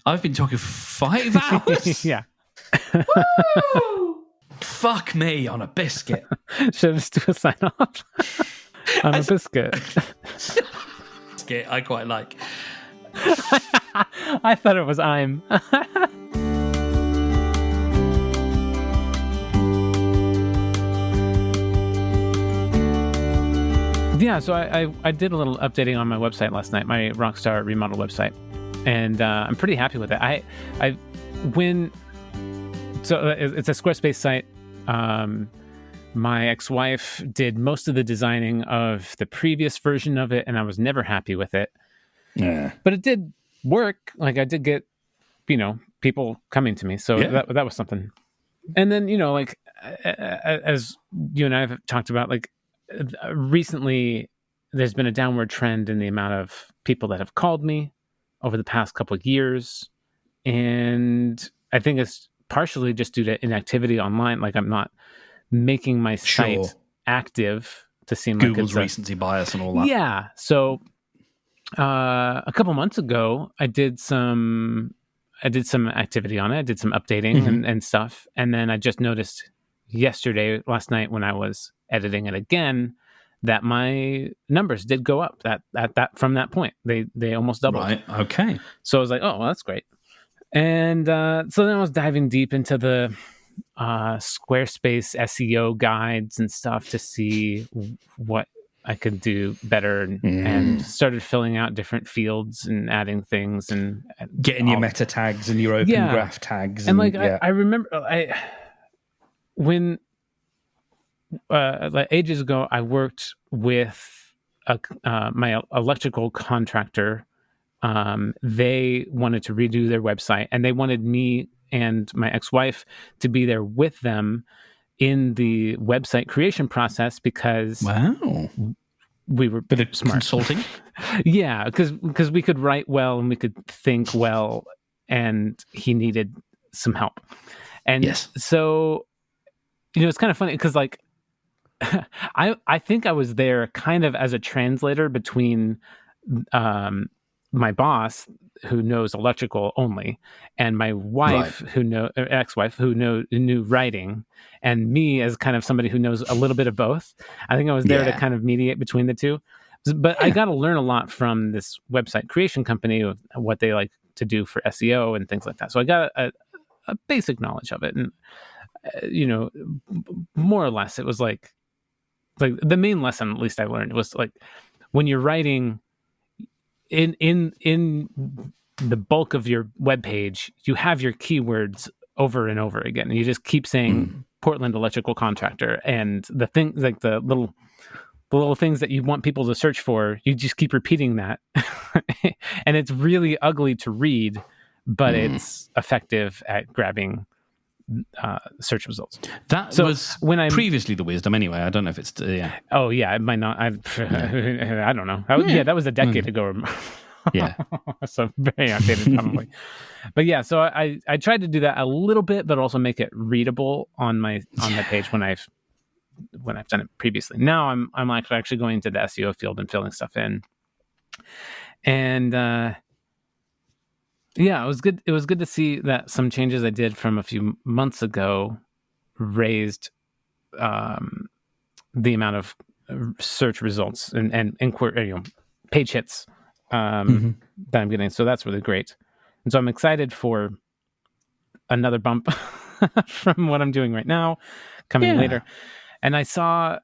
I've been talking for 5 hours. Yeah. Woo! Fuck me on a biscuit. Should I just do a sign off? On a biscuit. Biscuit, I quite like. I thought it was I'm. Yeah, so I did a little updating on my website last night, my Rockstar remodel website, and I'm pretty happy with it. It's a Squarespace site. My ex-wife did most of the designing of the previous version of it, and I was never happy with it. Yeah, but it did work. Like I did get, people coming to me, so that was something. And then like as you and I have talked about, like recently, there's been a downward trend in the amount of people that have called me over the past couple of years, and I think it's partially just due to inactivity online. Like I'm not making my site active to seem Google's like it's recency bias and all that. Yeah. So a couple months ago, I did some activity on it. I did some updating and stuff, and then I just noticed last night when I was editing it again, that my numbers did go up. That from that point, they almost doubled. Right. Okay. So I was like, oh, well, that's great. And so then I was diving deep into the Squarespace SEO guides and stuff to see what I could do better, and started filling out different fields and adding things and getting your meta tags and your open graph tags. And I remember when like ages ago, I worked with my electrical contractor. They wanted to redo their website, and they wanted me and my ex-wife to be there with them in the website creation process because we were bit of smart consulting. Yeah, because we could write well and we could think well, and he needed some help. And so it's kind of funny because like I think I was there kind of as a translator between my boss, who knows electrical only, and my wife, ex-wife, who knew writing, and me as kind of somebody who knows a little bit of both. I think I was there to kind of mediate between the two. But I got to learn a lot from this website creation company of what they like to do for SEO and things like that. So I got a basic knowledge of it, and more or less, it was like the main lesson, at least I learned, was like when you're writing in the bulk of your web page, you have your keywords over and over again, and you just keep saying Portland electrical contractor, and the thing, like the little things that you want people to search for, you just keep repeating that. And it's really ugly to read, but it's effective at grabbing search results. That was when previously the wisdom anyway. I don't know if it's Oh yeah, it might not. I don't know. That was a decade ago. Yeah. So very outdated probably. But yeah, so I tried to do that a little bit, but also make it readable on my page when I've done it previously. Now I'm actually going into the SEO field and filling stuff in. And yeah, it was good. It was good to see that some changes I did from a few months ago raised the amount of search results and page hits that I'm getting. So that's really great. And so I'm excited for another bump from what I'm doing right now coming later. And I saw,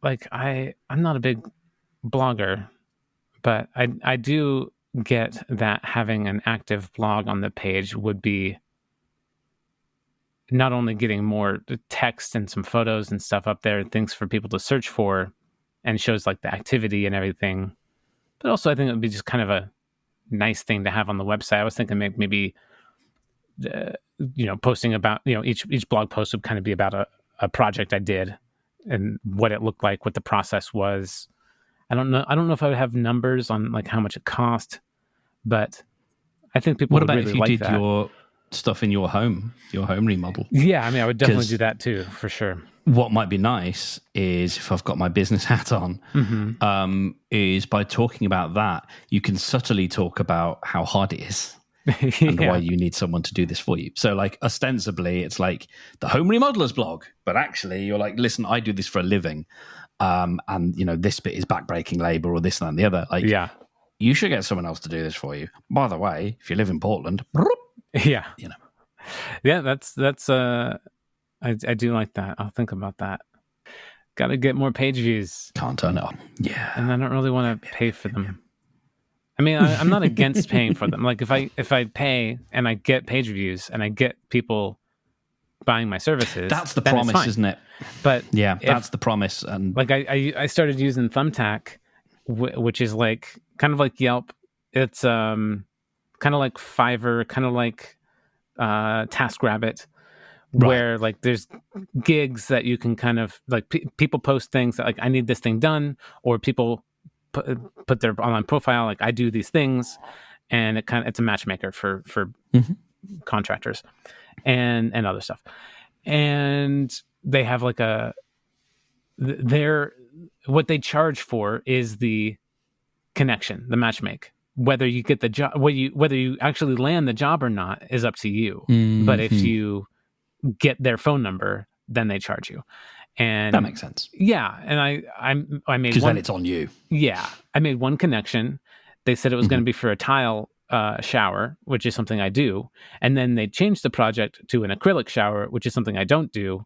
like, I'm not a big blogger, but I do get that having an active blog on the page would be not only getting more text and some photos and stuff up there, things for people to search for, and shows like the activity and everything, but also I think it would be just kind of a nice thing to have on the website. I was thinking maybe posting about, each blog post would kind of be about a project I did and what it looked like, what the process was. I don't know if I would have numbers on like how much it cost, but I think people would really like that. What about if you did your stuff in your home remodel? Yeah, I mean, I would definitely do that too, for sure. What might be nice is, if I've got my business hat on, is by talking about that, you can subtly talk about how hard it is. and why you need someone to do this for you. So like ostensibly it's like the home remodeler's blog, but actually you're like, listen, I do this for a living. And this bit is backbreaking labor or this and that and the other. Like, you should get someone else to do this for you. By the way, if you live in Portland, yeah, that's I do like that. I'll think about that. Got to get more page views. Can't turn it on. Yeah, and I don't really want to pay for them. I mean, I'm not against paying for them. Like if I pay and I get page views and I get people buying my services, that's the promise, isn't it? But yeah, that's the promise. And like I started using Thumbtack, which is like kind of like Yelp. It's kind of like Fiverr, kind of like TaskRabbit, where like there's gigs that you can kind of like people post things that like I need this thing done, or people put their online profile like I do these things, and it's a matchmaker for contractors and other stuff. And they have like what they charge for is the connection, the matchmake. Whether you get the job, whether you actually land the job or not is up to you. But if you get their phone number, then they charge you. And that makes sense. Yeah, and I made because then it's on you. Yeah, I made one connection. They said it was going to be for a tile shower, which is something I do, and then they changed the project to an acrylic shower, which is something I don't do.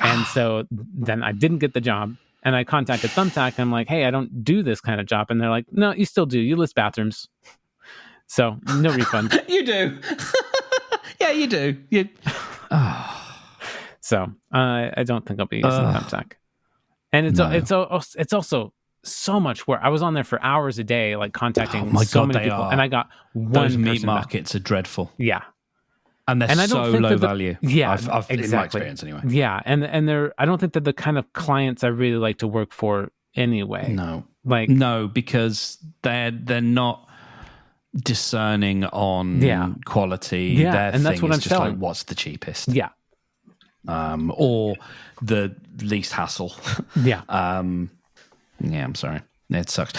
And so then I didn't get the job, and I contacted Thumbtack. And I'm like, hey, I don't do this kind of job, and they're like, no, you still do. You list bathrooms, so no refund. You do. Yeah, you do. You. So I don't think I'll be using Thumbtack. And it's also so much work. I was on there for hours a day, like contacting many people, and I got one. Those meat markets are dreadful. Yeah, and they're so low value. Yeah, I've exactly. In my experience anyway. Yeah, and they're. I don't think they're the kind of clients I really like to work for anyway. No, because they're not discerning on quality. Yeah, their and that's thing what is I'm just selling. like, what's the cheapest? Yeah. Or the least hassle. Yeah. Yeah, I'm sorry. It sucks.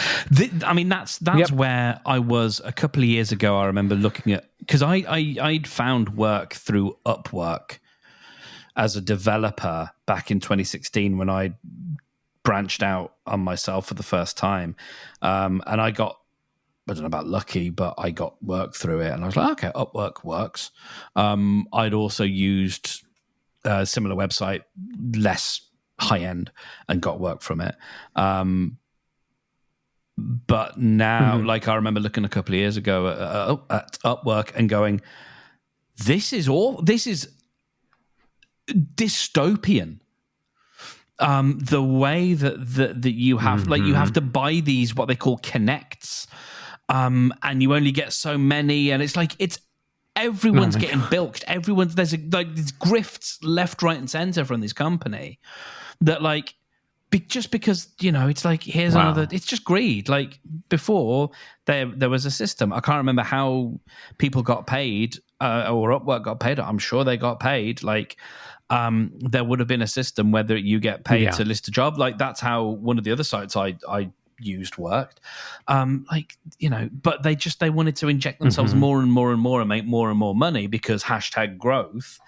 I mean, that's where I was a couple of years ago. I remember looking at, because I'd found work through Upwork as a developer back in 2016 when I branched out on myself for the first time. And I don't know about lucky, but I got work through it. And I was like, okay, Upwork works. I'd also used a similar website, less high end, and got work from it. But now, like I remember looking a couple of years ago at Upwork and going, this is dystopian. The way that you have, like, you have to buy these what they call connects, and you only get so many, and it's like everyone's getting bilked. There's these grifts left, right, and center from this company that, like, just because, it's like, here's another, it's just greed. Like, before there was a system. I can't remember how people got paid, or Upwork got paid. I'm sure they got paid. Like, there would have been a system whether you get paid to list a job. Like, that's how one of the other sites I used worked. But they wanted to inject themselves more and more and more and make more and more money because #growth.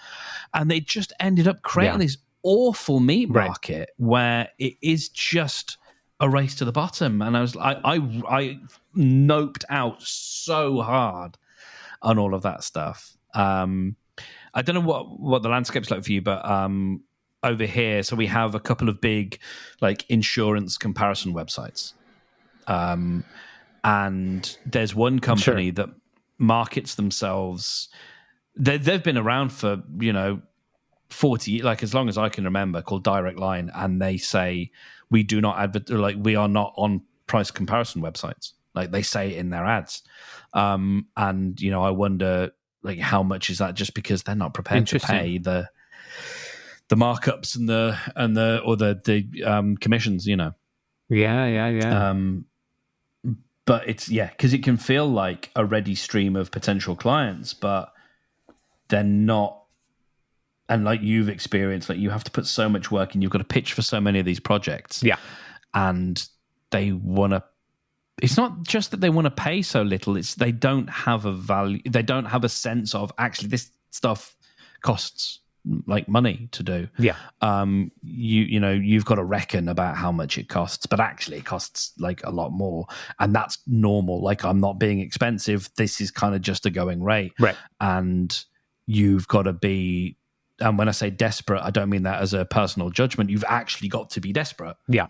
And they just ended up creating this awful meat market where it is just a race to the bottom. And I noped out so hard on all of that stuff. I don't know what the landscape's like for you, but over here, so we have a couple of big, like, insurance comparison websites. And there's one company that markets themselves. They've been around for 40, like, as long as I can remember, called Direct Line, and they say we do not we are not on price comparison websites. Like, they say it in their ads. And I wonder, like, how much is that just because they're not prepared to pay the markups and the commissions, Yeah. But it's because it can feel like a ready stream of potential clients, but they're not. And like you've experienced, like, you have to put so much work in. You've got to pitch for so many of these projects. Yeah. And they want to it's not just that they want to pay so little, it's they don't have a value, they don't have a sense of actually this stuff costs like money to do. Yeah. You know, you've got to reckon about how much it costs, but actually it costs like a lot more, and that's normal. Like, I'm not being expensive, this is kind of just a going rate. Right. And you've got to be, and when I say desperate, I don't mean that as a personal judgment, you've actually got to be desperate. Yeah.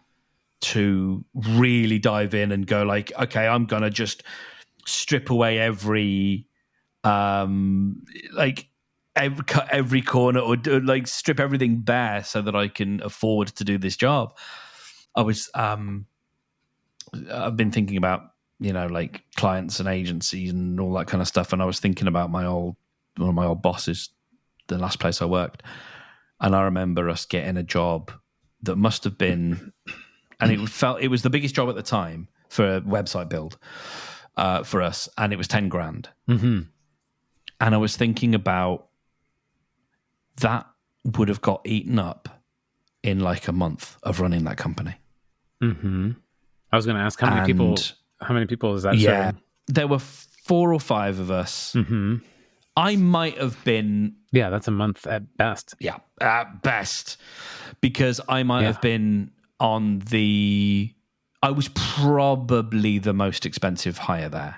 To really dive in and go like, okay, I'm going to just strip away every corner, or like strip everything bare so that I can afford to do this job. I've been thinking about, you know, like clients and agencies and all that kind of stuff. And I was thinking about one of my old bosses, the last place I worked. And I remember us getting a job that must have been, and it was the biggest job at the time for a website build for us. And it was 10 grand. Mm-hmm. And I was thinking about that would have got eaten up in like a month of running that company. Mm-hmm. I was going to ask how many people is that? Yeah, serving? there were 4 or 5 of us. Mm-hmm. I might have been... Yeah, that's a month at best. Yeah, at best. Because I might have been on the... I was probably the most expensive hire there.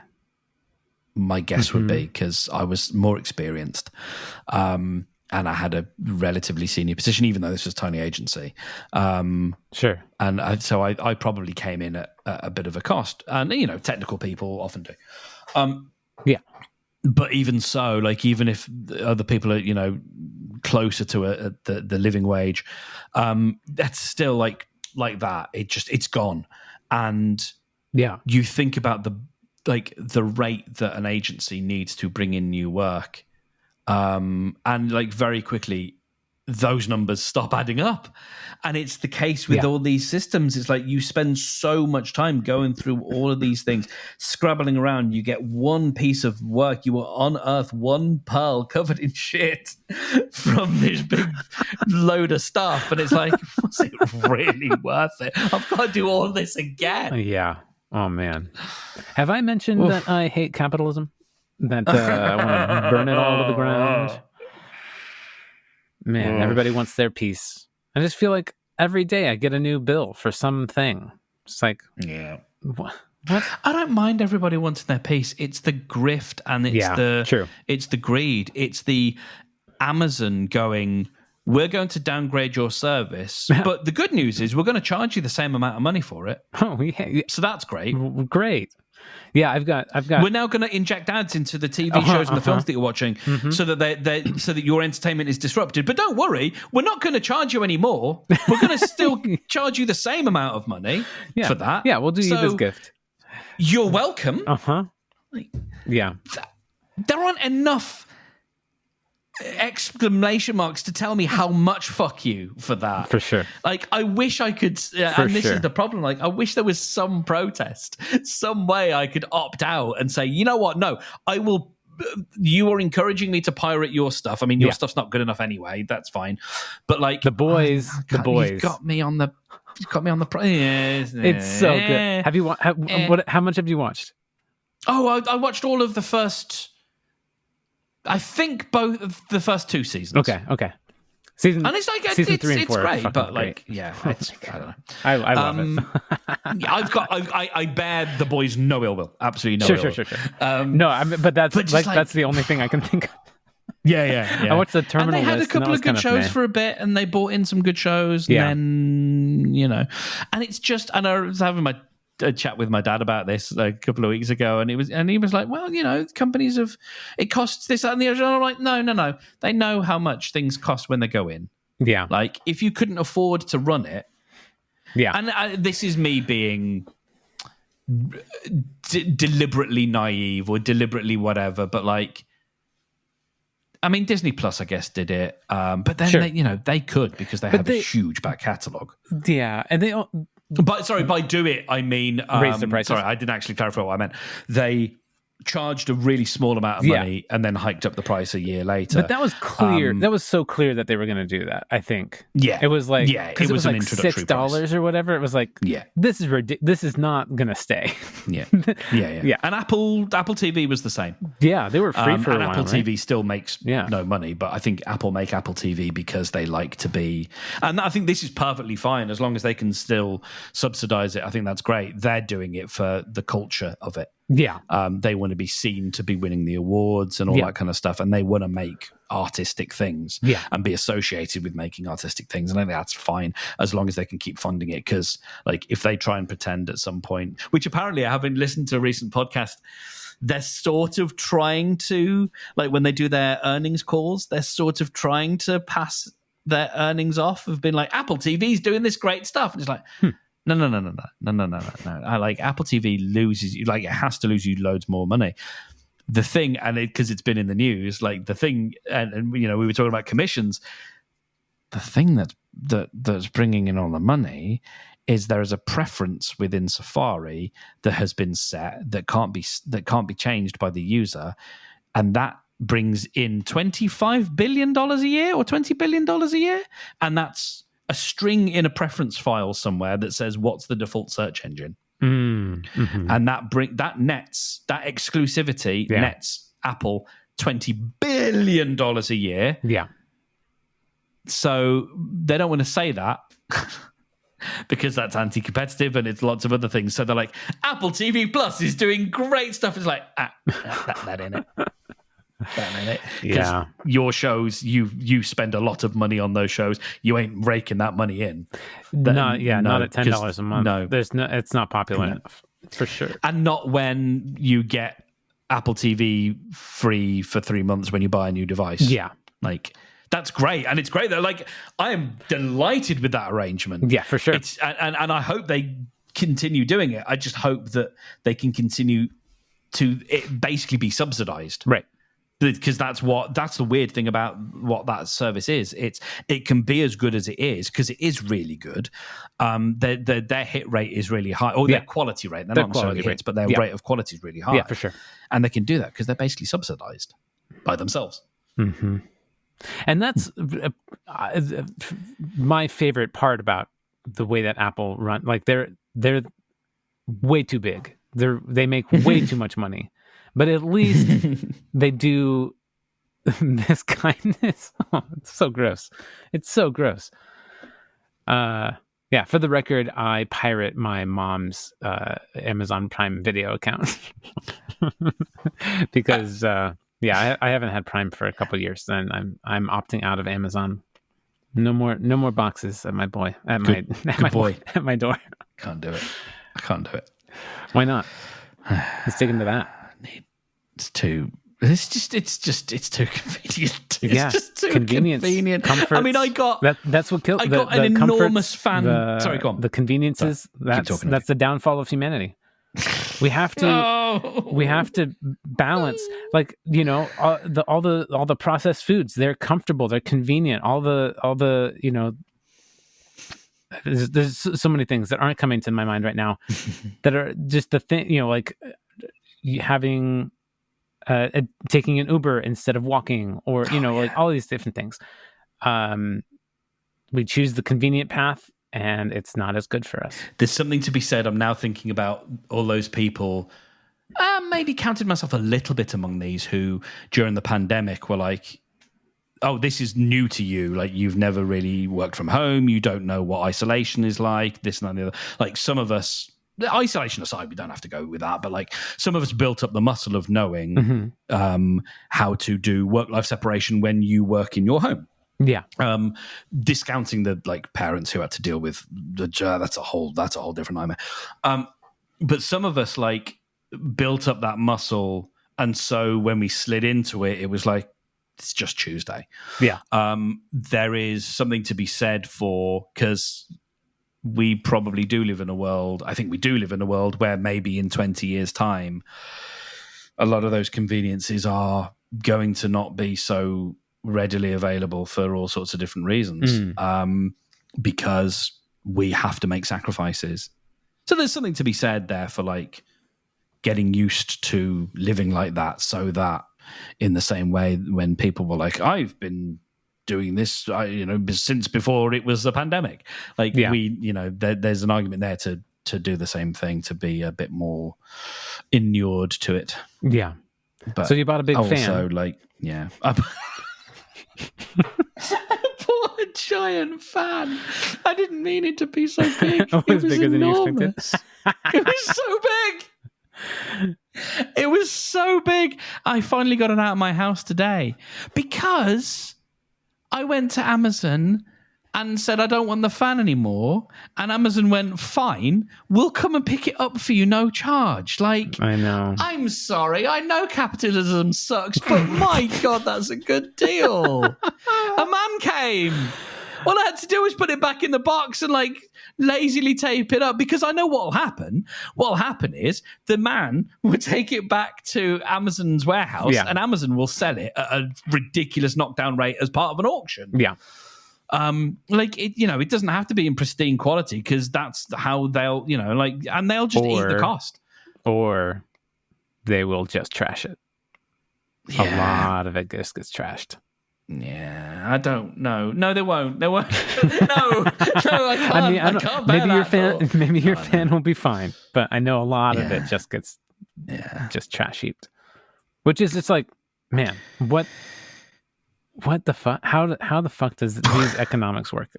My guess would be, because I was more experienced. And I had a relatively senior position, even though this was a tiny agency. Sure. And so I probably came in at a bit of a cost. And, you know, technical people often do. Yeah. But even so, like, even if other people are, you know, closer to the living wage, that's still like that. It's gone. And you think about the rate that an agency needs to bring in new work. And like very quickly, those numbers stop adding up. And it's the case with all these systems. It's like you spend so much time going through all of these things, scrabbling around. You get one piece of work, you will unearth one pearl covered in shit from this big load of stuff. And it's like, was it really worth it? I've got to do all this again. Yeah. Oh, man. Have I mentioned that I hate capitalism? That I want to burn it all to the ground? Man, everybody wants their piece. I just feel like every day I get a new bill for something. It's like, what? I don't mind everybody wanting their piece. It's the grift, and it's the greed. It's the Amazon going, we're going to downgrade your service, but the good news is we're going to charge you the same amount of money for it. Oh, yeah. So that's great. Great. Yeah, I've got. We're now going to inject ads into the TV shows and the films that you're watching, so that so that your entertainment is disrupted. But don't worry, we're not going to charge you any more. We're going to still charge you the same amount of money for that. Yeah, we'll do you this gift. You're welcome. Yeah. There aren't enough exclamation marks to tell me how much fuck you for that. For sure. Like, I wish I could, and this is the problem, like, I wish there was some protest, some way I could opt out and say, you know what, no, I will, you are encouraging me to pirate your stuff. I mean, your stuff's not good enough anyway, that's fine. But like, the boys, you've got me on the it's so good. Have you how much have you watched? Oh, I watched all of the first, I think both of the first 2 seasons. Okay. Season, and it's like season 3 and 4 it's great, but great. like, it's, I don't know. I love it. I bear the boys no ill will, absolutely no ill will. Sure. No, I mean, but that's that's the only thing I can think of. Yeah. I watched the Terminal and they had List, a couple of good shows for a bit, and they brought in some good shows, and then, you know, and it's just, and I was having a chat with my dad about this a couple of weeks ago, and he was like, well, you know, companies it costs this, that, and the other. And I'm like, no, they know how much things cost when they go in. Yeah, like if you couldn't afford to run it, and this is me being deliberately naive or deliberately whatever, but like, I mean, Disney Plus, I guess, did it, but then they could, because they have a huge back catalogue. Yeah, and they. But sorry, by do it, I mean raise the prices. Sorry, I didn't actually clarify what I meant. They charged a really small amount of money and then hiked up the price a year later. But that was clear. That was so clear that they were going to do that, I think. Yeah. It was like, it was an like introductory $6 or whatever. It was like, this is this is not going to stay. Yeah. And Apple TV was the same. Yeah, they were free for a while. And Apple TV still makes no money, but I think Apple make Apple TV because they like to be, and I think this is perfectly fine as long as they can still subsidize it. I think that's great. They're doing it for the culture of it. Yeah. They want to be seen to be winning the awards and all that kind of stuff. And they want to make artistic things and be associated with making artistic things. And I think that's fine as long as they can keep funding it. Because like if they try and pretend at some point, which apparently I haven't listened to a recent podcast, they're sort of trying to, like when they do their earnings calls, they're sort of trying to pass their earnings off of being like, Apple TV's doing this great stuff. And it's like, No. I like Apple TV loses you, like it has to lose you loads more money. The thing, and because it's been in the news, like the thing, and you know, we were talking about commissions. The thing that's bringing in all the money is there is a preference within Safari that has been set that can't be changed by the user, and that brings in $25 billion a year or $20 billion a year, and that's a string in a preference file somewhere that says what's the default search engine, and that nets that exclusivity nets Apple $20 billion a year. Yeah. So they don't want to say that because that's anti-competitive and it's lots of other things. So they're like, Apple TV Plus is doing great stuff. It's like that in it. Yeah, your shows, you spend a lot of money on those shows. You ain't raking that money in. Not at $10 a month. No, it's not popular enough for sure. And not when you get Apple TV free for 3 months when you buy a new device. Yeah, like that's great, and it's great that like I am delighted with that arrangement. Yeah, for sure. And I hope they continue doing it. I just hope that they can continue to it basically be subsidized, right? Because that's the weird thing about what that service is. It can be as good as it is because it is really good. Their hit rate is really high, or their quality rate. They're not necessarily hits, but their rate of quality is really high. Yeah, for sure. And they can do that because they're basically subsidized by themselves. Mm-hmm. And that's my favorite part about the way that Apple run. Like they're way too big. They make way too much money. But at least they do this kindness. Oh, it's so gross. It's so gross. Yeah, for the record, I pirate my mom's Amazon Prime Video account because I haven't had Prime for a couple of years. And I'm opting out of Amazon. No more boxes at my door. I can't do it. Why not? Let's dig into that. It's too convenient. It's just too convenient. Comfort. I mean, that's what killed. I got an enormous fan. Sorry, go on. The conveniences. That's the downfall of humanity. We have to balance, like, you know, all the processed foods. They're comfortable. They're convenient. All the you know. There's so many things that aren't coming to my mind right now that are just the thing, you know, like having taking an Uber instead of walking, or you know, like all these different things. We choose the convenient path, and it's not as good for us. There's something to be said. I'm now thinking about all those people. Maybe counted myself a little bit among these who, during the pandemic, were like, oh, this is new to you. Like, you've never really worked from home. You don't know what isolation is like, this and that and the other. Like, some of us, the isolation aside, we don't have to go with that, but like some of us built up the muscle of knowing how to do work-life separation when you work in your home. Yeah. Discounting the like parents who had to deal with that's a whole different nightmare. But some of us like built up that muscle, and so when we slid into it, it was like, it's just Tuesday. Yeah. There is something to be said for, because we probably do live in a world, I think we do live in a world where maybe in 20 years' time, a lot of those conveniences are going to not be so readily available for all sorts of different reasons, because we have to make sacrifices. So there's something to be said there for like getting used to living like that, so that in the same way when people were like, I've been doing this, since before it was a pandemic. Like there's an argument there to do the same thing, to be a bit more inured to it. Yeah. But so you bought a big fan. Also, I bought a giant fan. I didn't mean it to be so big. It was bigger enormous. than you expected. It was so big. It was so big. I finally got it out of my house today because I went to Amazon and said, I don't want the fan anymore. And Amazon went, fine, we'll come and pick it up for you, no charge. Like, I know. I'm sorry. I know capitalism sucks, but my God, that's a good deal. A man came. All I had to do was put it back in the box and lazily tape it up, because I know what will happen. What will happen is the man will take it back to Amazon's warehouse and Amazon will sell it at a ridiculous knockdown rate as part of an auction. Yeah. It doesn't have to be in pristine quality, because that's how they'll, and they'll just eat the cost. Or they will just trash it. Yeah. A lot of it just gets trashed. Yeah, I don't know. No, they won't. They won't. No, I can't. Maybe your fan will be fine, but I know a lot of it just gets just trash heaped. Which is, it's like, man, what the fuck? How the fuck does these economics work?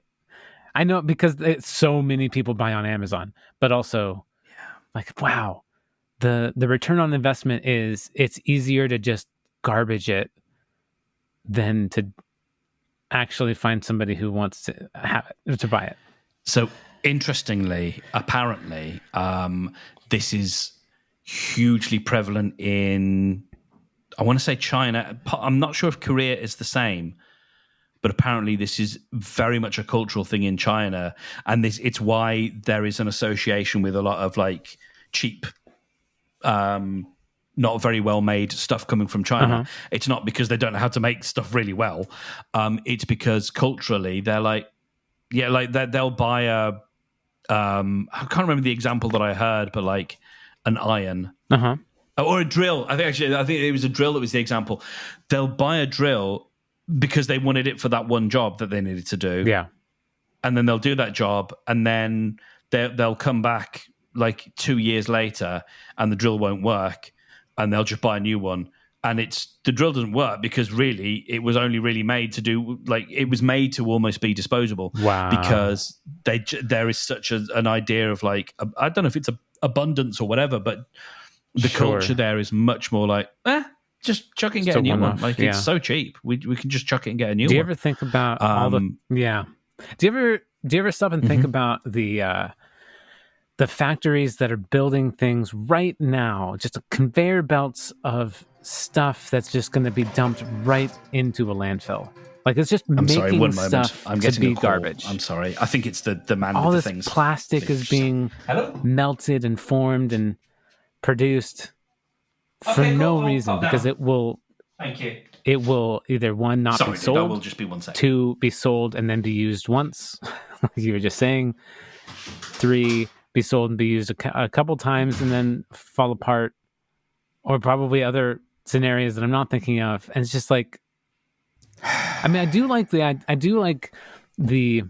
I know, because so many people buy on Amazon, but also, wow, the return on investment is, it's easier to just garbage it than to actually find somebody who wants to have it, to buy it. So interestingly, apparently, this is hugely prevalent in, I want to say China. I'm not sure if Korea is the same, but apparently this is very much a cultural thing in China, and it's why there is an association with a lot of cheap, not very well made stuff coming from China. Uh-huh. It's not because they don't know how to make stuff really well. It's because culturally they're they'll buy a, I can't remember the example that I heard, but an iron. Uh-huh. Or a drill. I think it was a drill that was the example. They'll buy a drill because they wanted it for that one job that they needed to do. Yeah. And then they'll do that job, and then they'll come back 2 years later and the drill won't work, and they'll just buy a new one. And the drill doesn't work because really it was only really made to do, it was made to almost be disposable. Wow. Because there is such an idea of I don't know if it's abundance or whatever, but the culture there is much more just chuck it and get a new one. It's so cheap. We can just chuck it and get a new one. Do you ever think about all the... Yeah. Do you ever stop and think about the factories that are building things right now, just conveyor belts of stuff that's just going to be dumped right into a landfill? It's just making stuff to be garbage. I'm sorry. I think it's the man all with the this things. Plastic is being melted and formed and produced for no reason, because it will... Thank you. It will either, one, not be sold. That will just be 1 second. 2, be sold and then be used once, like you were just saying. 3, be sold and be used a couple times and then fall apart, or probably other scenarios that I'm not thinking of. And it's just I do like the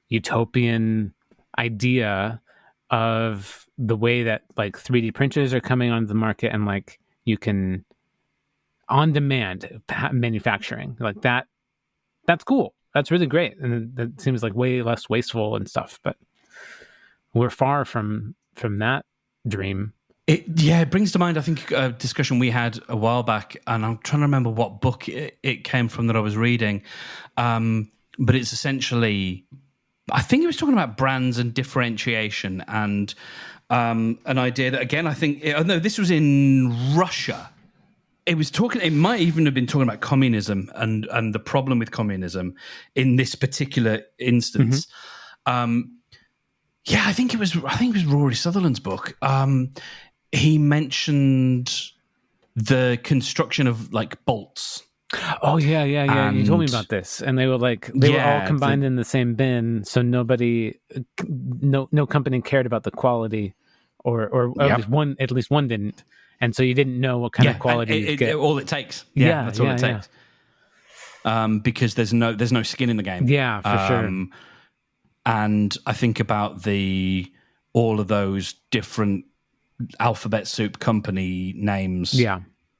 utopian idea of the way that 3D printers are coming onto the market, and you can on demand manufacturing that. That's cool. That's really great, and that seems way less wasteful and stuff. But we're far from that dream. It brings to mind, I think, a discussion we had a while back, and I'm trying to remember what book it came from that I was reading. But it's essentially, I think it was talking about brands and differentiation, and an idea that, again, I think, this was in Russia. It might even have been talking about communism and the problem with communism in this particular instance. Mm-hmm. I think it was Rory Sutherland's book. He mentioned the construction of bolts. Oh yeah. You told me about this, and they were were all combined in the same bin, so no company cared about the quality or at least one didn't, and so you didn't know what kind of quality you get. All it takes. That's all it takes. Because there's no skin in the game. Yeah, for sure. And I think about all of those different alphabet soup company names. Yeah.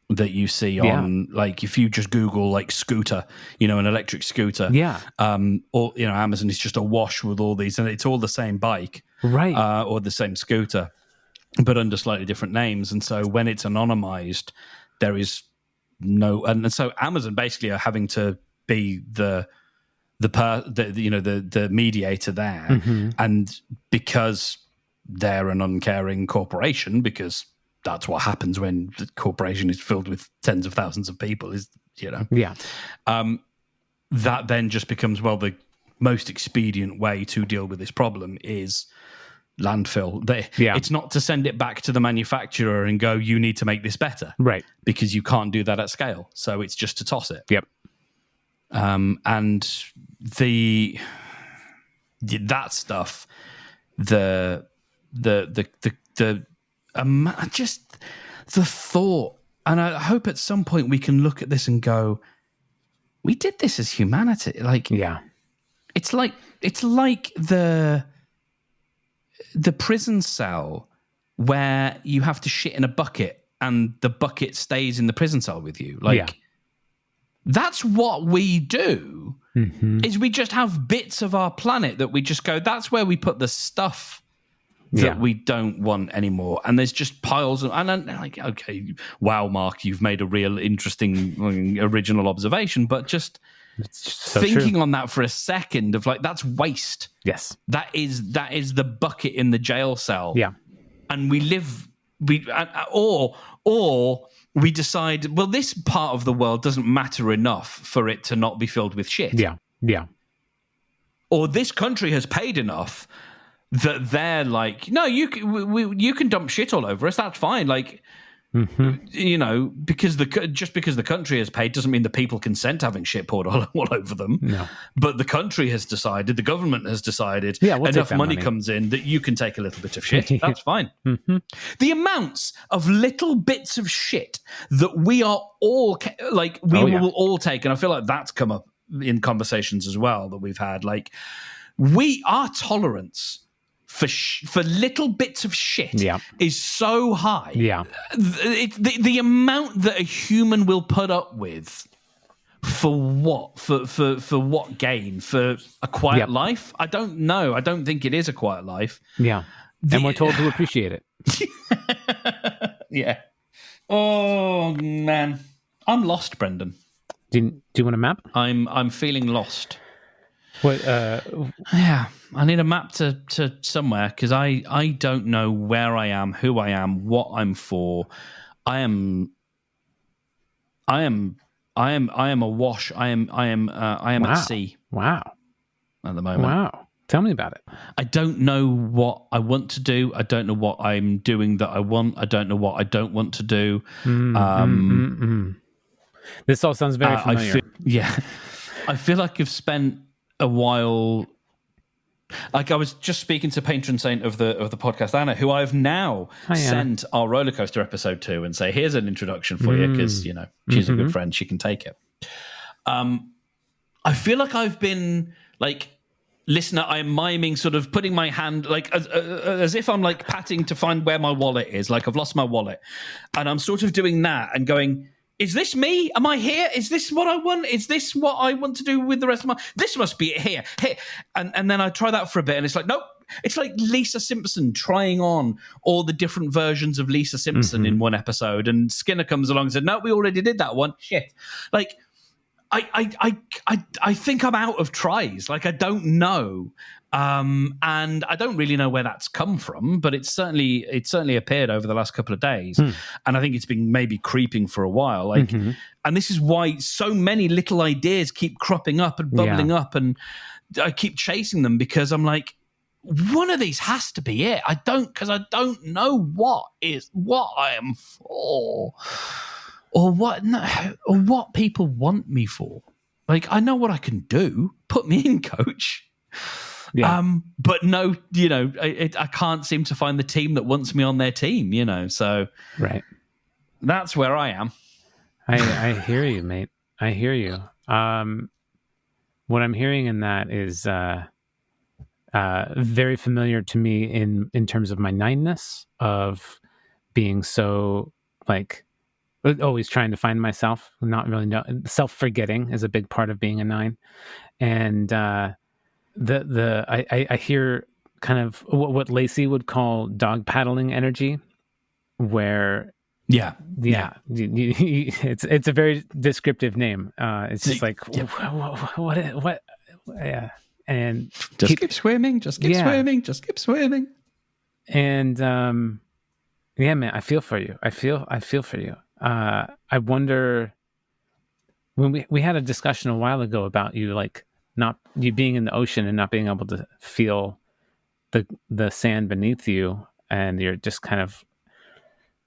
That you see on, like, if you just Google like scooter, an electric scooter, or Amazon is just awash with all these, and it's all the same bike, right, or the same scooter, but under slightly different names. And so when it's anonymized, there is no, and so Amazon basically are having to be the mediator there, and because they're an uncaring corporation, because that's what happens when the corporation is filled with tens of thousands of people, that then just becomes, well, the most expedient way to deal with this problem is landfill. It's not to send it back to the manufacturer and go, you need to make this better. Right. Because you can't do that at scale. So it's just to toss it. Yep. And that stuff, just the thought, and I hope at some point we can look at this and go, we did this as humanity. Like, it's like the prison cell where you have to shit in a bucket and the bucket stays in the prison cell with you. Like, that's what we do. Is we just have bits of our planet that we just go, that's where we put the stuff that we don't want anymore. And there's just piles of, and I'm like, okay, wow, Mark, you've made a real interesting original observation, but just so thinking on that for a second of like, that's waste. Yes. That is the bucket in the jail cell. Yeah. And or we decide, well, this part of the world doesn't matter enough for it to not be filled with shit. Yeah. Yeah. Or this country has paid enough that they're like, no, you can dump shit all over us. That's fine. Like, because just because the country has paid doesn't mean the people consent to having shit poured all over them. No. But the country has decided, the government has decided, we'll enough money comes in that you can take a little bit of shit. That's fine. The amounts of little bits of shit that we are all will all take, and I feel like that's come up in conversations as well that we've had. Like, our tolerance for little bits of shit is so high. Yeah, the amount that a human will put up with for what? For what gain? For a quiet life? I don't know. I don't think it is a quiet life. Yeah, and we're told to appreciate it. Yeah. Oh man, I'm lost, Brendan. Do you want a map? I'm feeling lost. What? I need a map to somewhere, because I don't know where I am, who I am, what I'm for. I am awash. I am at sea. Wow. At the moment. Wow. Tell me about it. I don't know what I want to do. I don't know what I'm doing that I want. I don't know what I don't want to do. This all sounds very familiar. I feel like I've spent a while. Like, I was just speaking to patron saint of the podcast, Anna, who I've now sent our roller coaster episode to, and say, here's an introduction for you, because she's a good friend, she can take it. I feel like I've been like, listener, I'm miming, sort of putting my hand like as if I'm like patting to find where my wallet is. Like, I've lost my wallet, and I'm sort of doing that and going, is this me? Am I here? Is this what I want? Is this what I want to do with the rest of my... This must be it here. And then I try that for a bit, and it's like, nope. It's like Lisa Simpson trying on all the different versions of Lisa Simpson in one episode, and Skinner comes along and said, no, we already did that one. Shit. Like, I think I'm out of tries. Like, I don't know. And I don't really know where that's come from, but it's certainly appeared over the last couple of days. And I think it's been maybe creeping for a while. Like, and this is why so many little ideas keep cropping up and bubbling up, and I keep chasing them, because I'm like, one of these has to be it. Because I don't know what I am for, or what people want me for. Like, I know what I can do. Put me in, coach. But no, I can't seem to find the team that wants me on their team, so right. That's where I am. I hear you, mate. I hear you. What I'm hearing in that is very familiar to me in terms of my nineness of being so like always trying to find myself, not really know. Self-forgetting is a big part of being a 9, and I hear kind of what Lacey would call dog paddling energy, where it's a very descriptive name. It's just like what yeah, and keep swimming, just keep swimming, just keep swimming. And yeah, man, I feel for you. I feel for you. I wonder, when we had a discussion a while ago about you, like not you being in the ocean and not being able to feel the sand beneath you, and you're just kind of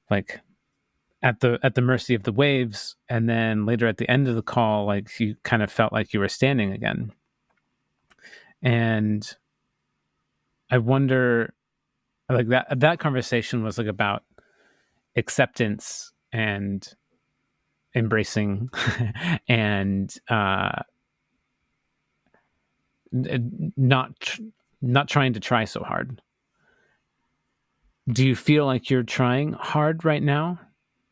like at the mercy of the waves. And then later at the end of the call, like you kind of felt like you were standing again. And I wonder, like that conversation was like about acceptance and embracing and not trying to try so hard. Do you feel like you're trying hard right now?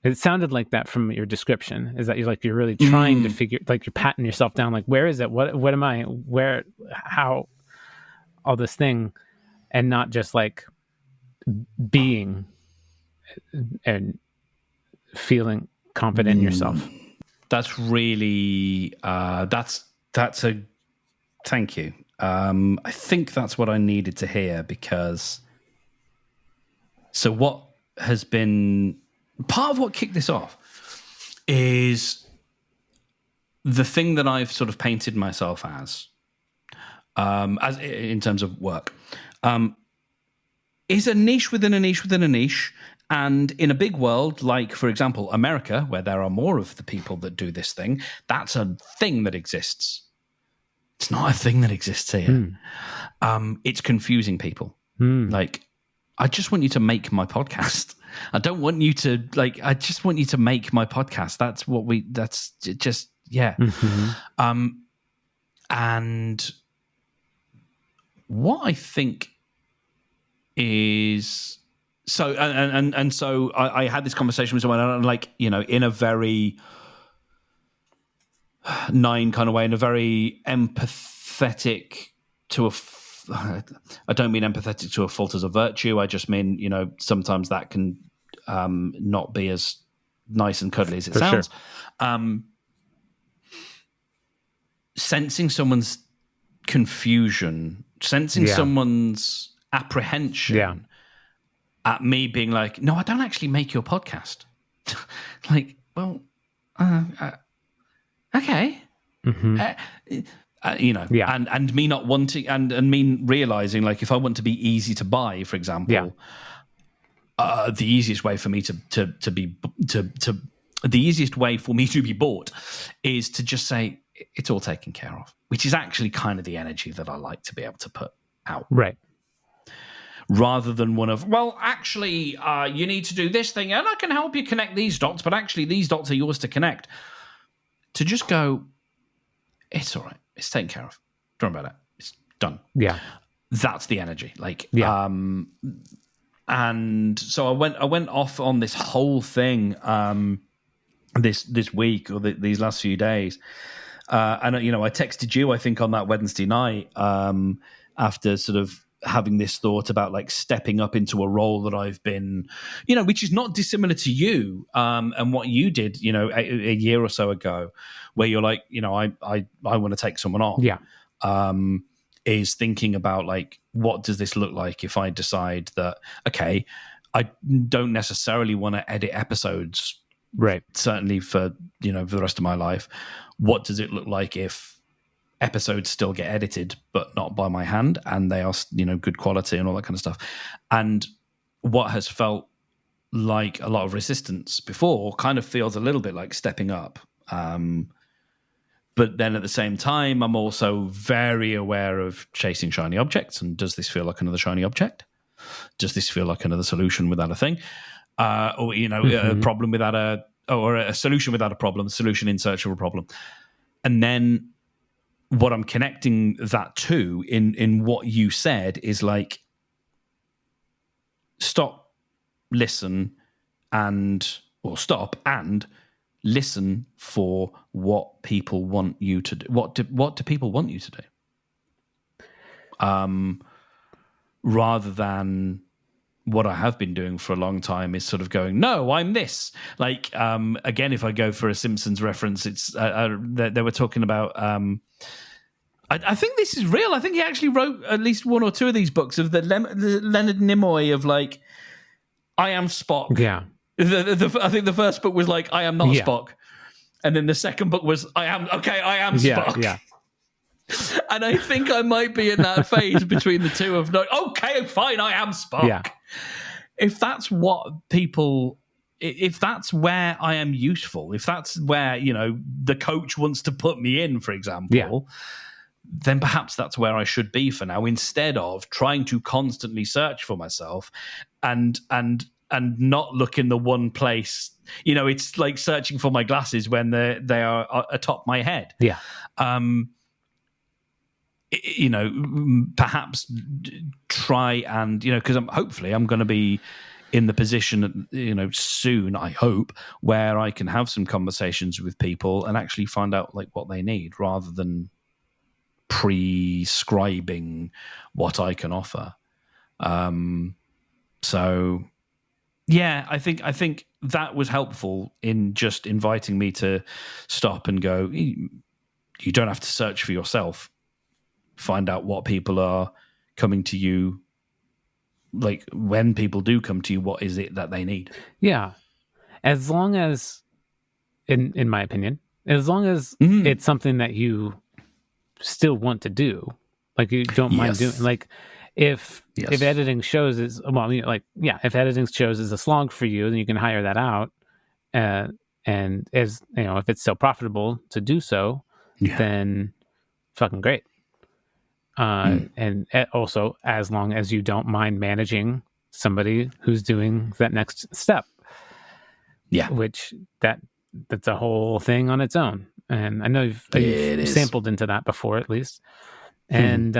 It sounded like that from your description. Is that you're really trying to figure, like you're patting yourself down, like where is it? What am I? Where? How? All this thing, and not just like being and feeling confident in yourself. That's really that's a thank you. I think that's what I needed to hear, because so what has been part of what kicked this off is the thing that I've sort of painted myself as in terms of work, is a niche within a niche within a niche. And in a big world, like, for example, America, where there are more of the people that do this thing, that's a thing that exists. It's not a thing that exists here. It's confusing people. Like, I just want you to make my podcast. I don't want you to, like, I just want you to make my podcast. That's just, yeah. And what I think is... So and so I had this conversation with someone, and I'm like, in a very 9 kind of way, in a very empathetic to I don't mean empathetic to a fault as a virtue. I just mean, sometimes that can not be as nice and cuddly as it sounds. Sure. Sensing someone's confusion, sensing someone's apprehension. At me being like, no, I don't actually make your podcast. Like, well, okay. And me not wanting, and me realizing, like, if I want to be easy to buy, for example, the easiest way for me the easiest way for me to be bought is to just say it's all taken care of, which is actually kind of the energy that I like to be able to put out. Right. Rather than one of, well, actually, you need to do this thing, and I can help you connect these dots, but actually these dots are yours to connect. To just go, it's all right. It's taken care of. Don't worry about it. It's done. Yeah. That's the energy. Like, and so I went off on this whole thing this week, or these last few days. And, I texted you, I think, on that Wednesday night after sort of having this thought about, like, stepping up into a role that I've been, which is not dissimilar to you and what you did, a year or so ago, where you're like, I want to take someone on. Yeah. Is thinking about, like, what does this look like if I decide that, okay, I don't necessarily want to edit episodes, right? Certainly for the rest of my life. What does it look like if episodes still get edited, but not by my hand, and they are, good quality and all that kind of stuff? And what has felt like a lot of resistance before kind of feels a little bit like stepping up, But then at the same time, I'm also very aware of chasing shiny objects. And does this feel like another shiny object? Does this feel like another solution without a thing? Or, a problem without a solution without a problem, a solution in search of a problem. And then what I'm connecting that to in what you said is like, stop, listen, stop and listen for what people want you to do. What do people want you to do? Rather than what I have been doing for a long time is sort of going, no, I'm this. Like, again, if I go for a Simpsons reference, it's they were talking about. I think this is real. I think he actually wrote at least one or two of these books of the Leonard Nimoy of like, I am Spock. Yeah. I think the first book was like, I am not Spock. And then the second book was, I am Spock. Yeah. And I think I might be in that phase between the two of, okay, fine, I am Spock. Yeah. If that's what people, if that's where I am useful, if that's where, the coach wants to put me in, for example, then perhaps that's where I should be for now, instead of trying to constantly search for myself and not look in the one place. It's like searching for my glasses when they are atop my head. Yeah. Perhaps try and, because hopefully I'm going to be in the position, soon, I hope, where I can have some conversations with people and actually find out like what they need rather than prescribing what I can offer. So yeah, I think that was helpful in just inviting me to stop and go, you don't have to search for yourself. Find out what people are coming to you. Like when people do come to you, what is it that they need? Yeah. As long as, in my opinion, as long as it's something that you still want to do, like you don't mind doing, like if editing shows is, if editing shows is a slog for you, then you can hire that out. And as if it's still profitable to do so, then fucking great. And also, as long as you don't mind managing somebody who's doing that next step, which that's a whole thing on its own. And I know you've sampled into that before, at least. And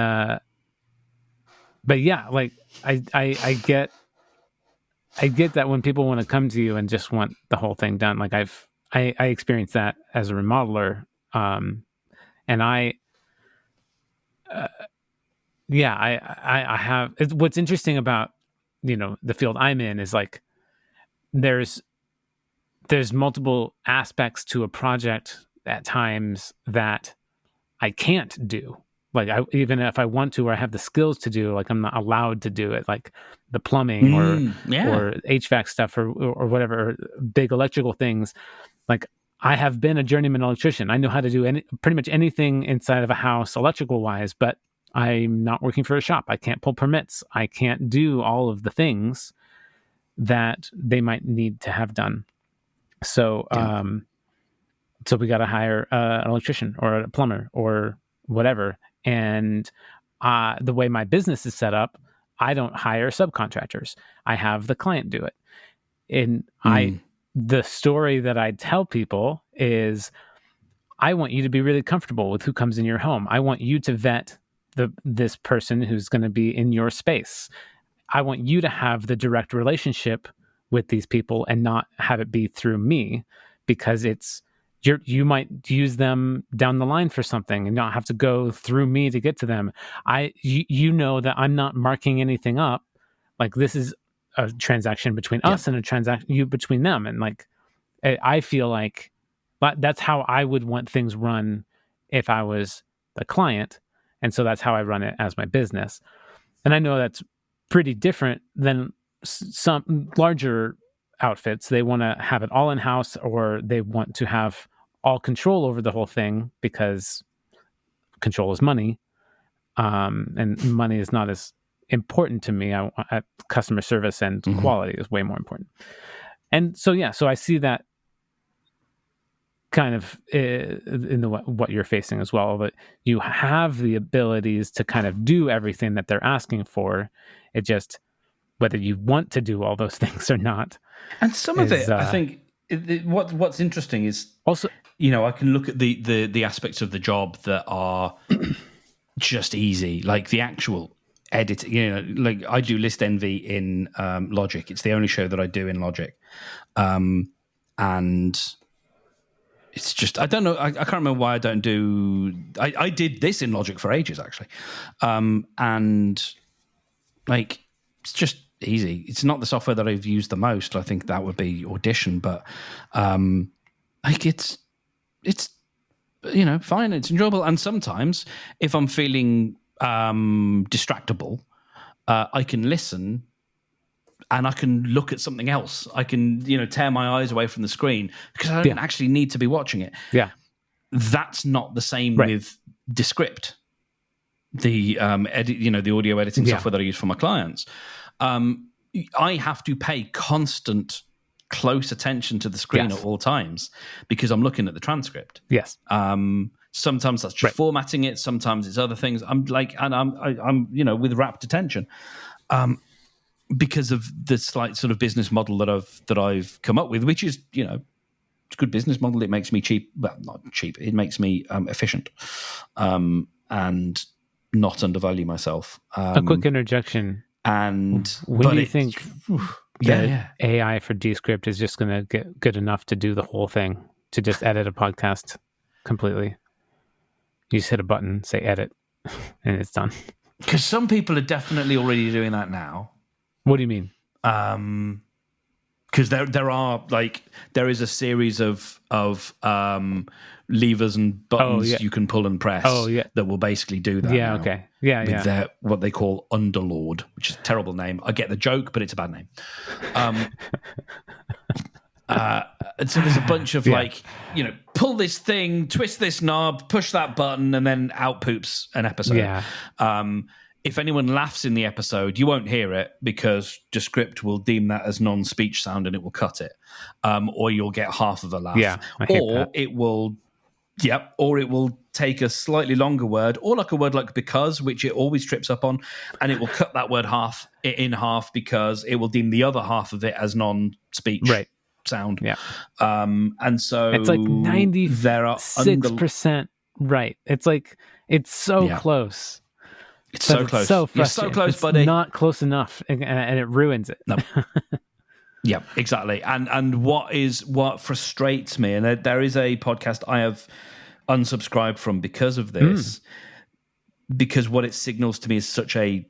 but yeah, like I get that when people want to come to you and just want the whole thing done. Like I experienced that as a remodeler, and I have. What's interesting about the field I'm in is like there's multiple aspects to a project at times that I can't do. Like even if I want to, or I have the skills to do, like I'm not allowed to do it. Like the plumbing or HVAC stuff or whatever, big electrical things. Like I have been a journeyman electrician. I know how to do pretty much anything inside of a house electrical wise, but I'm not working for a shop. I can't pull permits. I can't do all of the things that they might need to have done. So, so we got to hire an electrician or a plumber or whatever. And the way my business is set up, I don't hire subcontractors. I have the client do it. And the story that I tell people is, I want you to be really comfortable with who comes in your home. I want you to vet this person who's going to be in your space. I want you to have the direct relationship with these people and not have it be through me, because you might use them down the line for something and not have to go through me to get to them. You know that I'm not marking anything up. Like this is a transaction between us and a transaction between them. And like, I feel like that's how I would want things run if I was the client. And so that's how I run it as my business. And I know that's pretty different than some larger outfits. They want to have it all in-house, or they want to have all control over the whole thing because control is money. And money is not as important to me. Customer service and quality is way more important. And so, so I see that kind of in what you're facing as well, that you have the abilities to kind of do everything that they're asking for. It just whether you want to do all those things or not. And some of it, I think, what's interesting is also, I can look at the aspects of the job that are just easy, like the actual editing. Like I do list envy in Logic. It's the only show that I do in Logic, and it's just I don't know. I can't remember why I don't do. I did this in Logic for ages actually, and like it's just easy. It's not the software that I've used the most. I think that would be Audition, but like it's fine. It's enjoyable, and sometimes if I'm feeling distractible, I can listen and I can look at something else. I can tear my eyes away from the screen because I don't actually need to be watching it. Yeah, that's not the same with Descript, the the audio editing software that I use for my clients. I have to pay constant, close attention to the screen at all times because I'm looking at the transcript. Yes. Sometimes that's just formatting it. Sometimes it's other things. I'm with rapt attention, because of the slight sort of business model that I've come up with, which is it's a good business model. It makes me cheap. Well, not cheap. It makes me efficient, and not undervalue myself. A quick interjection. And when do you think AI for Descript is just going to get good enough to do the whole thing, to just edit a podcast completely? You just hit a button, say edit, and it's done. Because some people are definitely already doing that now. What do you mean? Because there is a series of levers and buttons you can pull and press that will basically do that. Yeah, now, okay. Yeah, with their what they call Underlord, which is a terrible name. I get the joke, but it's a bad name. And so there's a bunch of pull this thing, twist this knob, push that button, and then out poops an episode. Yeah. If anyone laughs in the episode, you won't hear it because Descript will deem that as non-speech sound and it will cut it. Or you'll get half of a laugh. Yeah, it will take a slightly longer word, or like a word like because, which it always trips up on, and it will cut that word in half because it will deem the other half of it as non-speech sound. Yeah. And so it's like 96% right. It's like it's so close. It's so close. It's so frustrating. You're so close, it's buddy. Not close enough, and it ruins it. No. Yeah, exactly. And what frustrates me, and there is a podcast I have unsubscribed from because of this, because what it signals to me is such a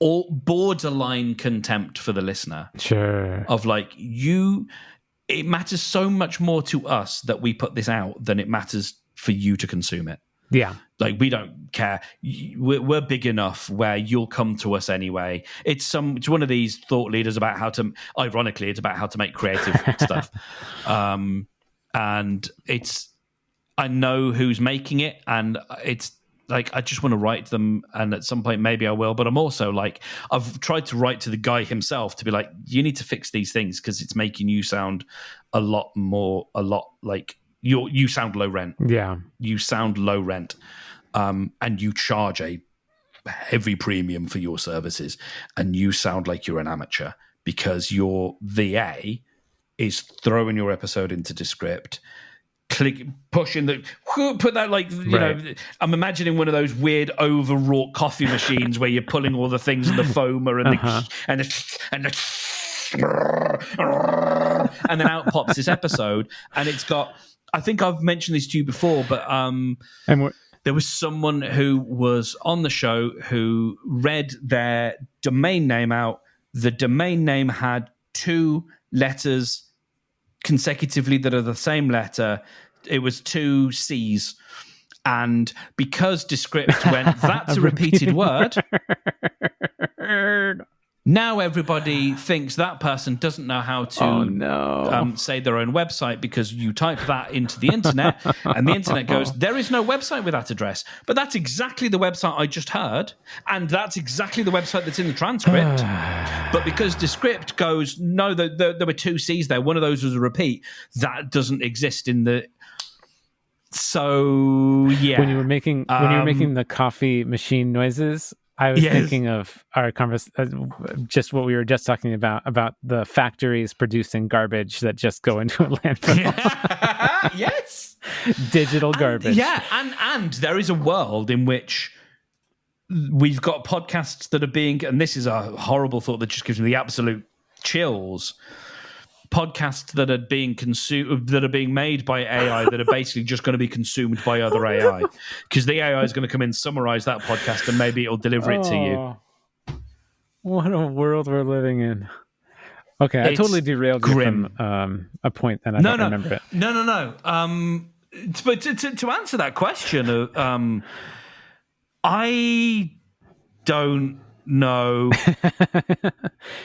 borderline contempt for the listener. Sure. Of it matters so much more to us that we put this out than it matters for you to consume it. Yeah. Like, we don't care. We're big enough where you'll come to us anyway. It's one of these thought leaders about how to, ironically, it's about how to make creative stuff. And I know who's making it, and it's like, I just want to write to them, and at some point maybe I will, but I'm also like, I've tried to write to the guy himself to be like, you need to fix these things because it's making you sound a lot like you sound low rent. Yeah. You sound low rent. And you charge a heavy premium for your services, and you sound like you're an amateur because your VA is throwing your episode into Descript, pushing put that I'm imagining one of those weird overwrought coffee machines where you're pulling all the things in the foamer and then out pops this episode, and it's got, I think I've mentioned this to you before, but there was someone who was on the show who read their domain name out. The domain name had 2 letters consecutively that are the same letter. It was 2 C's. And because Descript went, that's a repeated word, now everybody thinks that person doesn't know how to say their own website because you type that into the internet and the internet goes, there is no website with that address. But that's exactly the website I just heard, and that's exactly the website that's in the transcript. But because Descript goes, no, there were 2 C's there, one of those was a repeat, that doesn't exist in the... So yeah, when you were making the coffee machine noises, I was thinking of our just what we were just talking about the factories producing garbage that just go into a landfill. Yes, digital garbage. And there is a world in which we've got podcasts that are being, and this is a horrible thought that just gives me the absolute chills. Podcasts that are being consumed, that are being made by AI, that are basically just going to be consumed by other AI, because the AI is going to come in, summarize that podcast, and maybe it'll deliver it to you. What a world we're living in. Okay, I totally derailed you from a point that I don't remember it. No. But to answer that question, I don't know.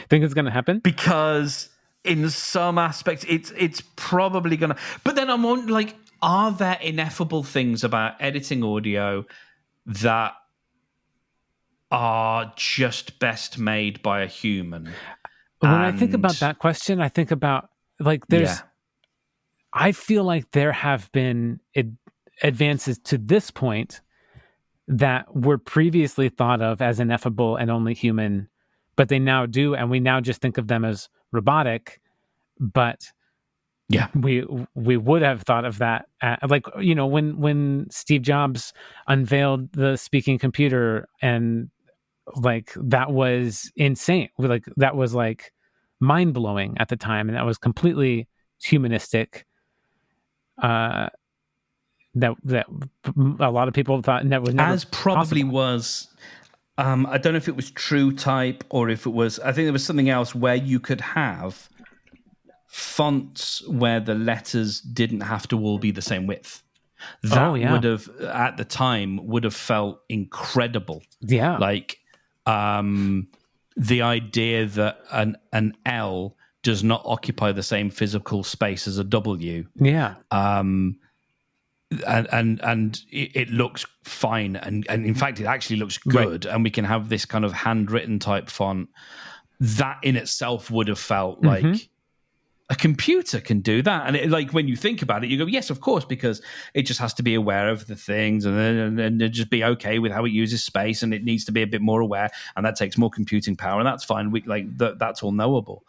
Think it's going to happen? Because in some aspects, it's probably going to. But then I'm on, like, are there ineffable things about editing audio that are just best made by a human? When I think about that question, I think about, like, I feel like there have been advances to this point that were previously thought of as ineffable and only human, but they now do, and we now just think of them as robotic. But we would have thought of that like, when Steve Jobs unveiled the speaking computer, and like that was insane. Like that was like mind blowing at the time, and that was completely humanistic. That a lot of people thought never as probably possible. Was. I don't know if it was True Type or if it was. I think there was something else where you could have fonts where the letters didn't have to all be the same width. That would have, at the time, would have felt incredible. Yeah, like the idea that an L does not occupy the same physical space as a W. Yeah. And it looks fine, and in fact it actually looks good, right. And we can have this kind of handwritten type font. That in itself would have felt like a computer can do that. And like when you think about it, you go, yes, of course, because it just has to be aware of the things and just be okay with how it uses space, and it needs to be a bit more aware, and that takes more computing power, and that's fine. That's all knowable.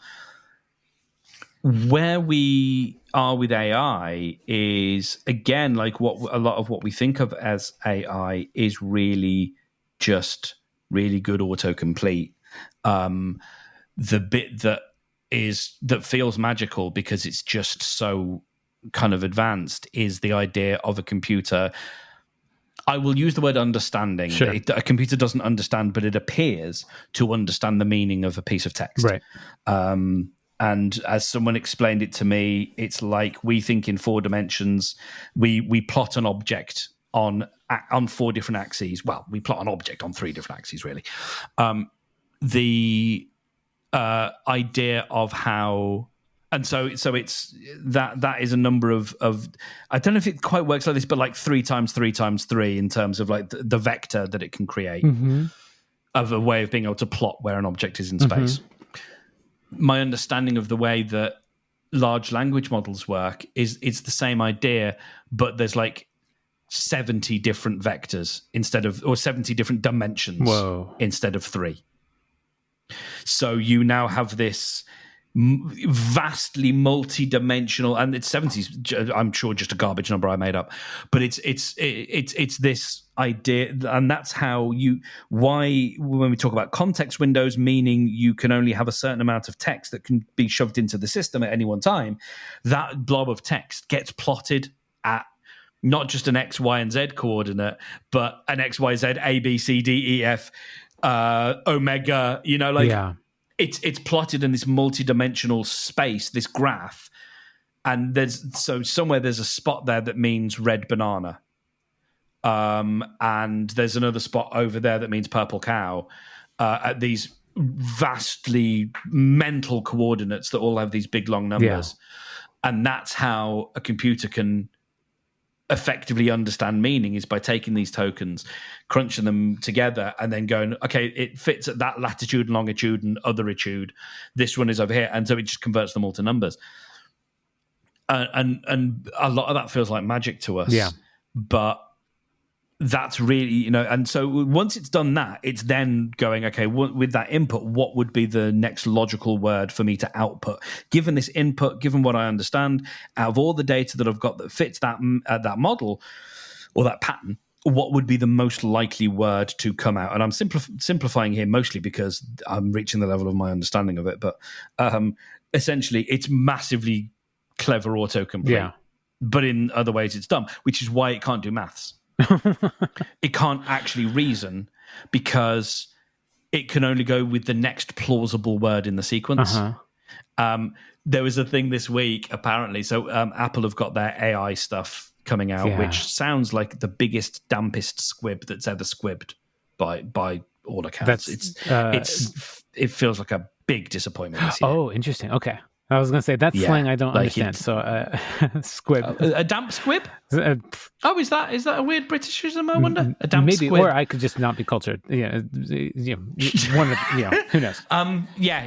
Where we are with AI is, again, like what a lot of what we think of as AI is really just really good autocomplete. The bit that feels magical because it's just so kind of advanced is the idea of a computer. I will use the word understanding. Sure. A computer doesn't understand, but it appears to understand the meaning of a piece of text. Right. And as someone explained it to me, it's like we think in 4 dimensions. We plot an object on 4 different axes. Well, we plot an object on 3 different axes, really. The idea of how, and so it's that is a number of I don't know if it quite works like this, but like 3 times 3 times 3 in terms of like the vector that it can create of a way of being able to plot where an object is in space. My understanding of the way that large language models work is it's the same idea, but there's like 70 different vectors or 70 different dimensions instead of 3. So you now have this vastly multi-dimensional, and it's 70s, I'm sure just a garbage number I made up, but it's this idea, and that's why when we talk about context windows, meaning you can only have a certain amount of text that can be shoved into the system at any one time, that blob of text gets plotted at not just an X, Y, and Z coordinate, but an X, Y, Z, A, B, C, D, E, F, omega, it's plotted in this multi-dimensional space, this graph, and somewhere there's a spot there that means red banana, and there's another spot over there that means purple cow, at these vastly mental coordinates that all have these big long numbers. And that's how a computer can effectively understand meaning, is by taking these tokens, crunching them together, and then going, okay, it fits at that latitude, longitude, and otheritude. This one is over here, and so it just converts them all to numbers. And a lot of that feels like magic to us. but that's really, and so once it's done that, it's then going, okay, with that input, what would be the next logical word for me to output? Given this input, given what I understand, out of all the data that I've got that fits that model or that pattern, what would be the most likely word to come out? And I'm simplifying here mostly because I'm reaching the level of my understanding of it. But essentially, it's massively clever autocomplete. Yeah. But in other ways, it's dumb, which is why it can't do maths. It can't actually reason because it can only go with the next plausible word in the sequence. There was a thing this week, apparently. So Apple have got their AI stuff coming out, which sounds like the biggest, dampest squib that's ever squibbed by all accounts. It feels like a big disappointment this year. Oh, interesting. Okay. I was going to say, that's slang I don't understand. So, squib. A damp squib? Is that a weird Britishism, I wonder? A damp maybe, squib. Or I could just not be cultured. Yeah, who knows?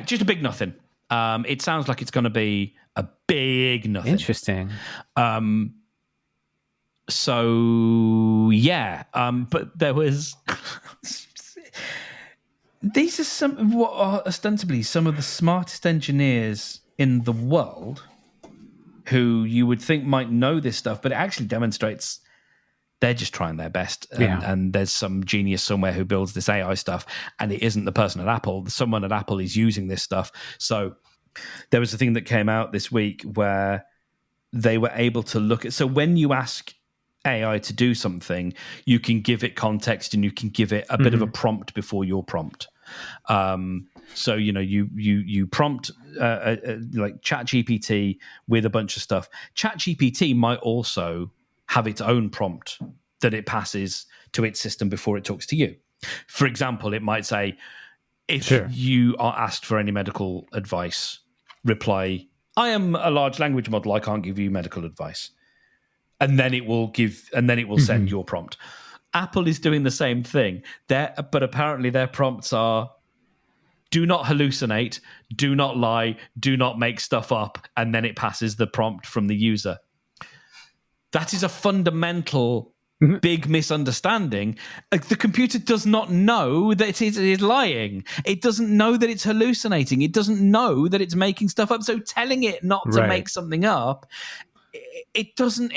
Just a big nothing. It sounds like it's going to be a big nothing. Interesting. But there was... These are what are ostensibly some of the smartest engineers in the world who you would think might know this stuff, but it actually demonstrates they're just trying their best. And there's some genius somewhere who builds this AI stuff, and it isn't the person at Apple. Someone at Apple is using this stuff. So there was a thing that came out this week where they were able to look at... So when you ask AI to do something, you can give it context and you can give it a bit of a prompt before your prompt. So you prompt like ChatGPT with a bunch of stuff. ChatGPT might also have its own prompt that it passes to its system before it talks to you. For example, it might say, if you are asked for any medical advice, reply, I am a large language model, I can't give you medical advice. And then it will send your prompt. Apple is doing the same thing. But apparently their prompts are, do not hallucinate, do not lie, do not make stuff up, and then it passes the prompt from the user. That is a fundamental big misunderstanding. The computer does not know that it is lying. It doesn't know that it's hallucinating. It doesn't know that it's making stuff up. So telling it not to make something up, it doesn't,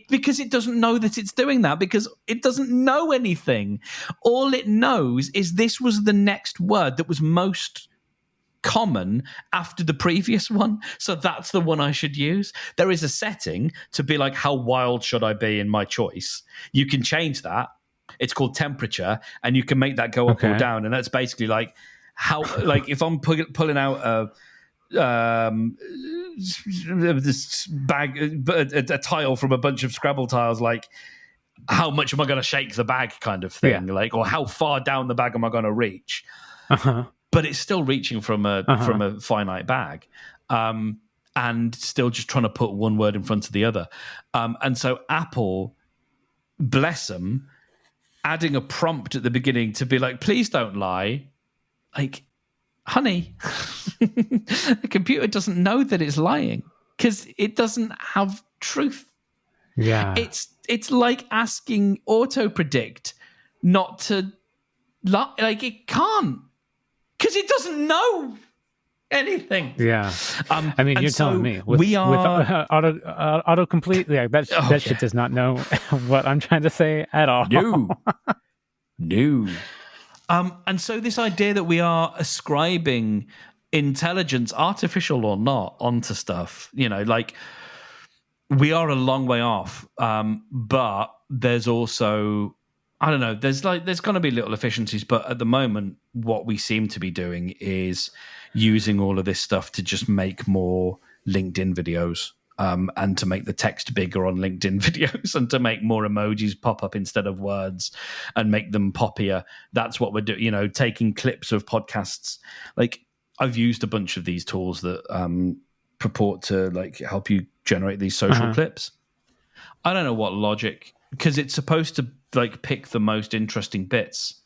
because it doesn't know that it's doing that, because it doesn't know anything. All it knows is this was the next word that was most common after the previous one, so that's the one I should use. There is a setting to be like, how wild should I be in my choice? You can change that. It's called temperature, and you can make that go up or down, and that's basically like how, like if I'm pulling out this bag, a tile from a bunch of Scrabble tiles, like how much am I going to shake the bag kind of thing, like, or how far down the bag am I going to reach? But it's still reaching from a finite bag, and still just trying to put one word in front of the other. And so Apple, bless them, adding a prompt at the beginning to be like, please don't lie. Like, honey, the computer doesn't know that it's lying because it doesn't have truth. Yeah. It's like asking autopredict not to lie. Like, it can't. Because it doesn't know anything. Yeah. I mean, you're telling me. With autocomplete, that shit does not know what I'm trying to say at all. No. And so this idea that we are ascribing intelligence, artificial or not, onto stuff, like, we are a long way off. But there's also... I don't know. There's going to be little efficiencies, but at the moment, what we seem to be doing is using all of this stuff to just make more LinkedIn videos, and to make the text bigger on LinkedIn videos, and to make more emojis pop up instead of words, and make them poppier. That's what we're doing. Taking clips of podcasts. Like, I've used a bunch of these tools that purport to like help you generate these social clips. I don't know what logic, because it's supposed to like pick the most interesting bits.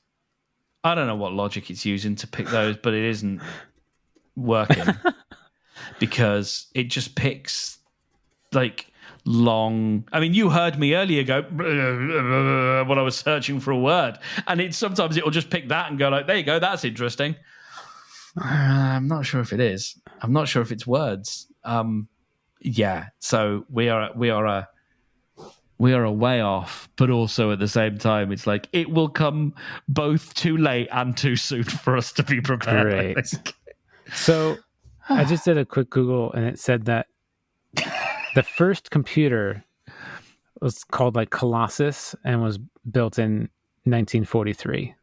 I don't know what logic it's using to pick those, but it isn't working because it just picks like long. I mean, you heard me earlier go when I was searching for a word, and sometimes it'll just pick that and go like, "There you go, that's interesting." I'm not sure if it is. I'm not sure if it's words. Yeah. So we are a way off, but also at the same time, it's like it will come both too late and too soon for us to be prepared. Great. So I just did a quick Google, and it said that the first computer was called like Colossus and was built in 1943.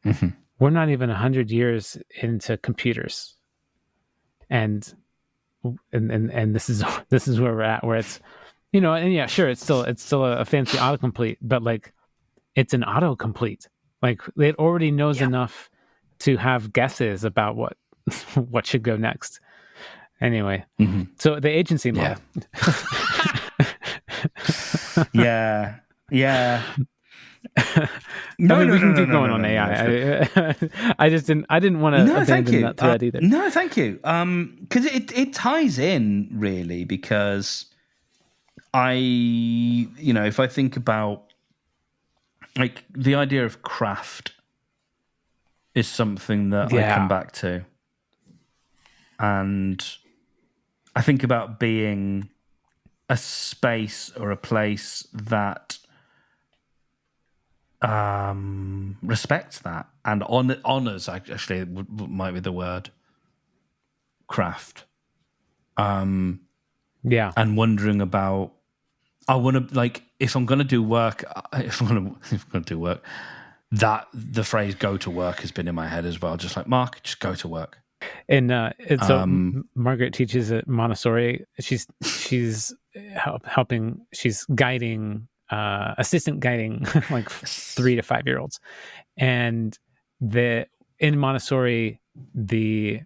Mm-hmm. We're not even 100 years into computers, and this is where we're at, where it's, and yeah, sure, it's still a fancy autocomplete, but like it's an autocomplete. Like it already knows enough to have guesses about what should go next. Anyway, so the agency model. Yeah. No, we can keep going on AI. I didn't want to abandon that thread either. No, thank you. Because it ties in really, because if I think about like the idea of craft is something that I come back to, and I think about being a space or a place that respects that and honors, actually might be the word, craft. And wondering about, I want to, like, if I'm going to do work, that the phrase "go to work" has been in my head as well. Just like, Mark, just go to work. And so Margaret teaches at Montessori. She's helping. She's guiding, assistant guiding like 3 to 5 year olds, and in Montessori the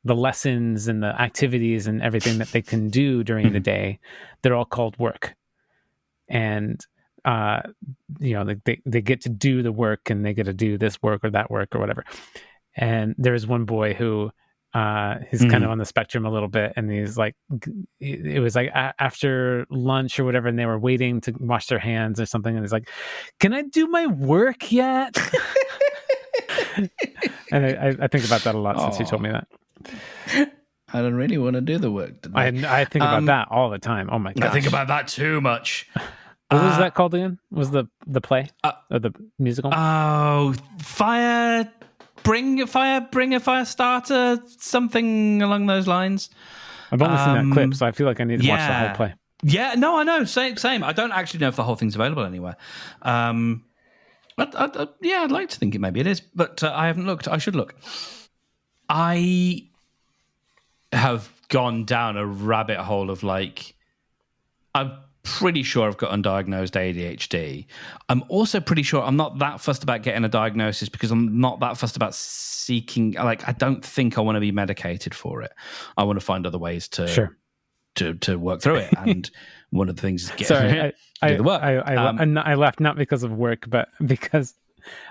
lessons and the activities and everything that they can do during the day, they're all called work, and they get to do the work, and they get to do this work or that work or whatever. And there's one boy who he's kind of on the spectrum a little bit, and he's like, it was like after lunch or whatever, and they were waiting to wash their hands or something, and he's like, "Can I do my work yet?" And I think about that a lot since you told me that. I don't really want to do the work today. I think about that all the time. Oh my gosh. I think about that too much. What was that called again? Was the play or the musical? Oh, Bring a fire starter, something along those lines. I've only seen that clip, so I feel like I need to watch the whole play. Yeah, no, I know. Same. I don't actually know if the whole thing's available anywhere. I'd like to think maybe it is, but I haven't looked. I should look. I have gone down a rabbit hole of like, I'm pretty sure I've got undiagnosed ADHD. I'm also pretty sure I'm not that fussed about getting a diagnosis, because I'm not that fussed about seeking. Like, I don't think I want to be medicated for it. I want to find other ways to work through it. And one of the things is do the work. I laughed not because of work, but because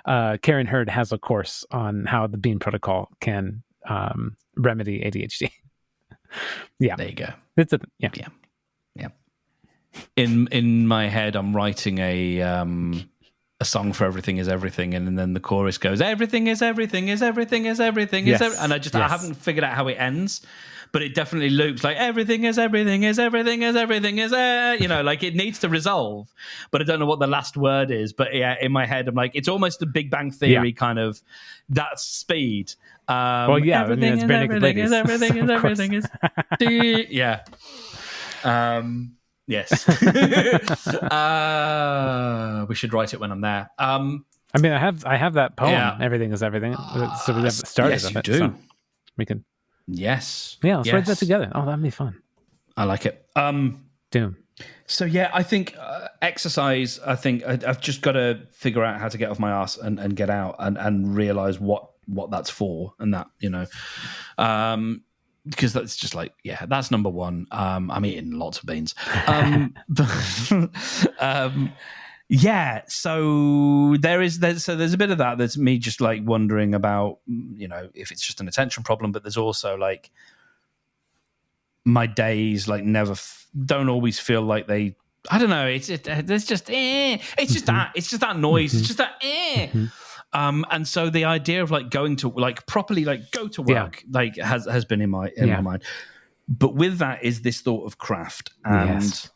Karen Hurd has a course on how the Bean Protocol can remedy ADHD. Yeah, there you go. It's yeah. In my head, I'm writing a song for "Everything Is Everything," and then the chorus goes, "Everything is everything is everything is everything is," and I haven't figured out how it ends, but it definitely loops like "everything is everything is everything is everything is," like it needs to resolve, but I don't know what the last word is. But yeah, in my head, I'm like, it's almost a Big Bang Theory kind of that speed. Everything is everything is everything is everything is, yeah. Yes. We should write it when I'm there. I mean, I have that poem. Everything is everything. So we have the start of it. Do. So we can. Yes. Yeah. Let's write that together. Oh, that'd be fun. I like it. Doom. So yeah, I think exercise. I think I've just got to figure out how to get off my ass and get out and realize what that's for, and that because that's just like, that's number one. I'm eating lots of beans. So there's a bit of that. There's me just like wondering about, if it's just an attention problem, but there's also like, my days like don't always feel like they. I don't know. It's just there's just it's just that noise. It's just that and so the idea of like going to like properly like go to work like has been in my mind. But with that is this thought of craft, and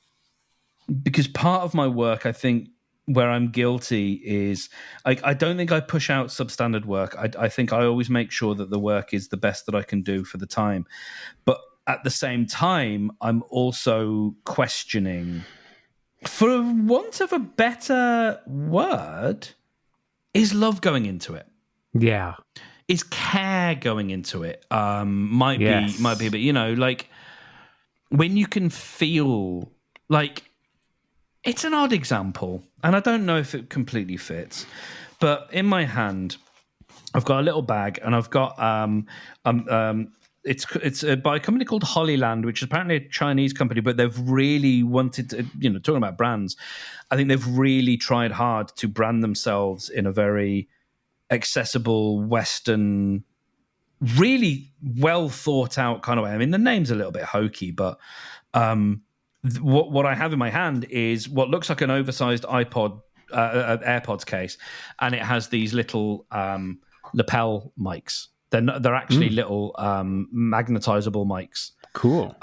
because part of my work, I think, where I'm guilty is I don't think I push out substandard work. I think I always make sure that the work is the best that I can do for the time. But at the same time, I'm also questioning, for want of a better word, is love going into it? Yeah. Is care going into it? Might be, but like when you can feel like. It's an odd example, and I don't know if it completely fits, but in my hand, I've got a little bag, and I've got it's by a company called Hollyland, which is apparently a Chinese company, but they've really wanted to, talking about brands, I think they've really tried hard to brand themselves in a very accessible Western, really well thought out kind of way. I mean, the name's a little bit hokey, but what I have in my hand is what looks like an oversized AirPods case, and it has these little lapel mics. They're actually little magnetizable mics. Cool.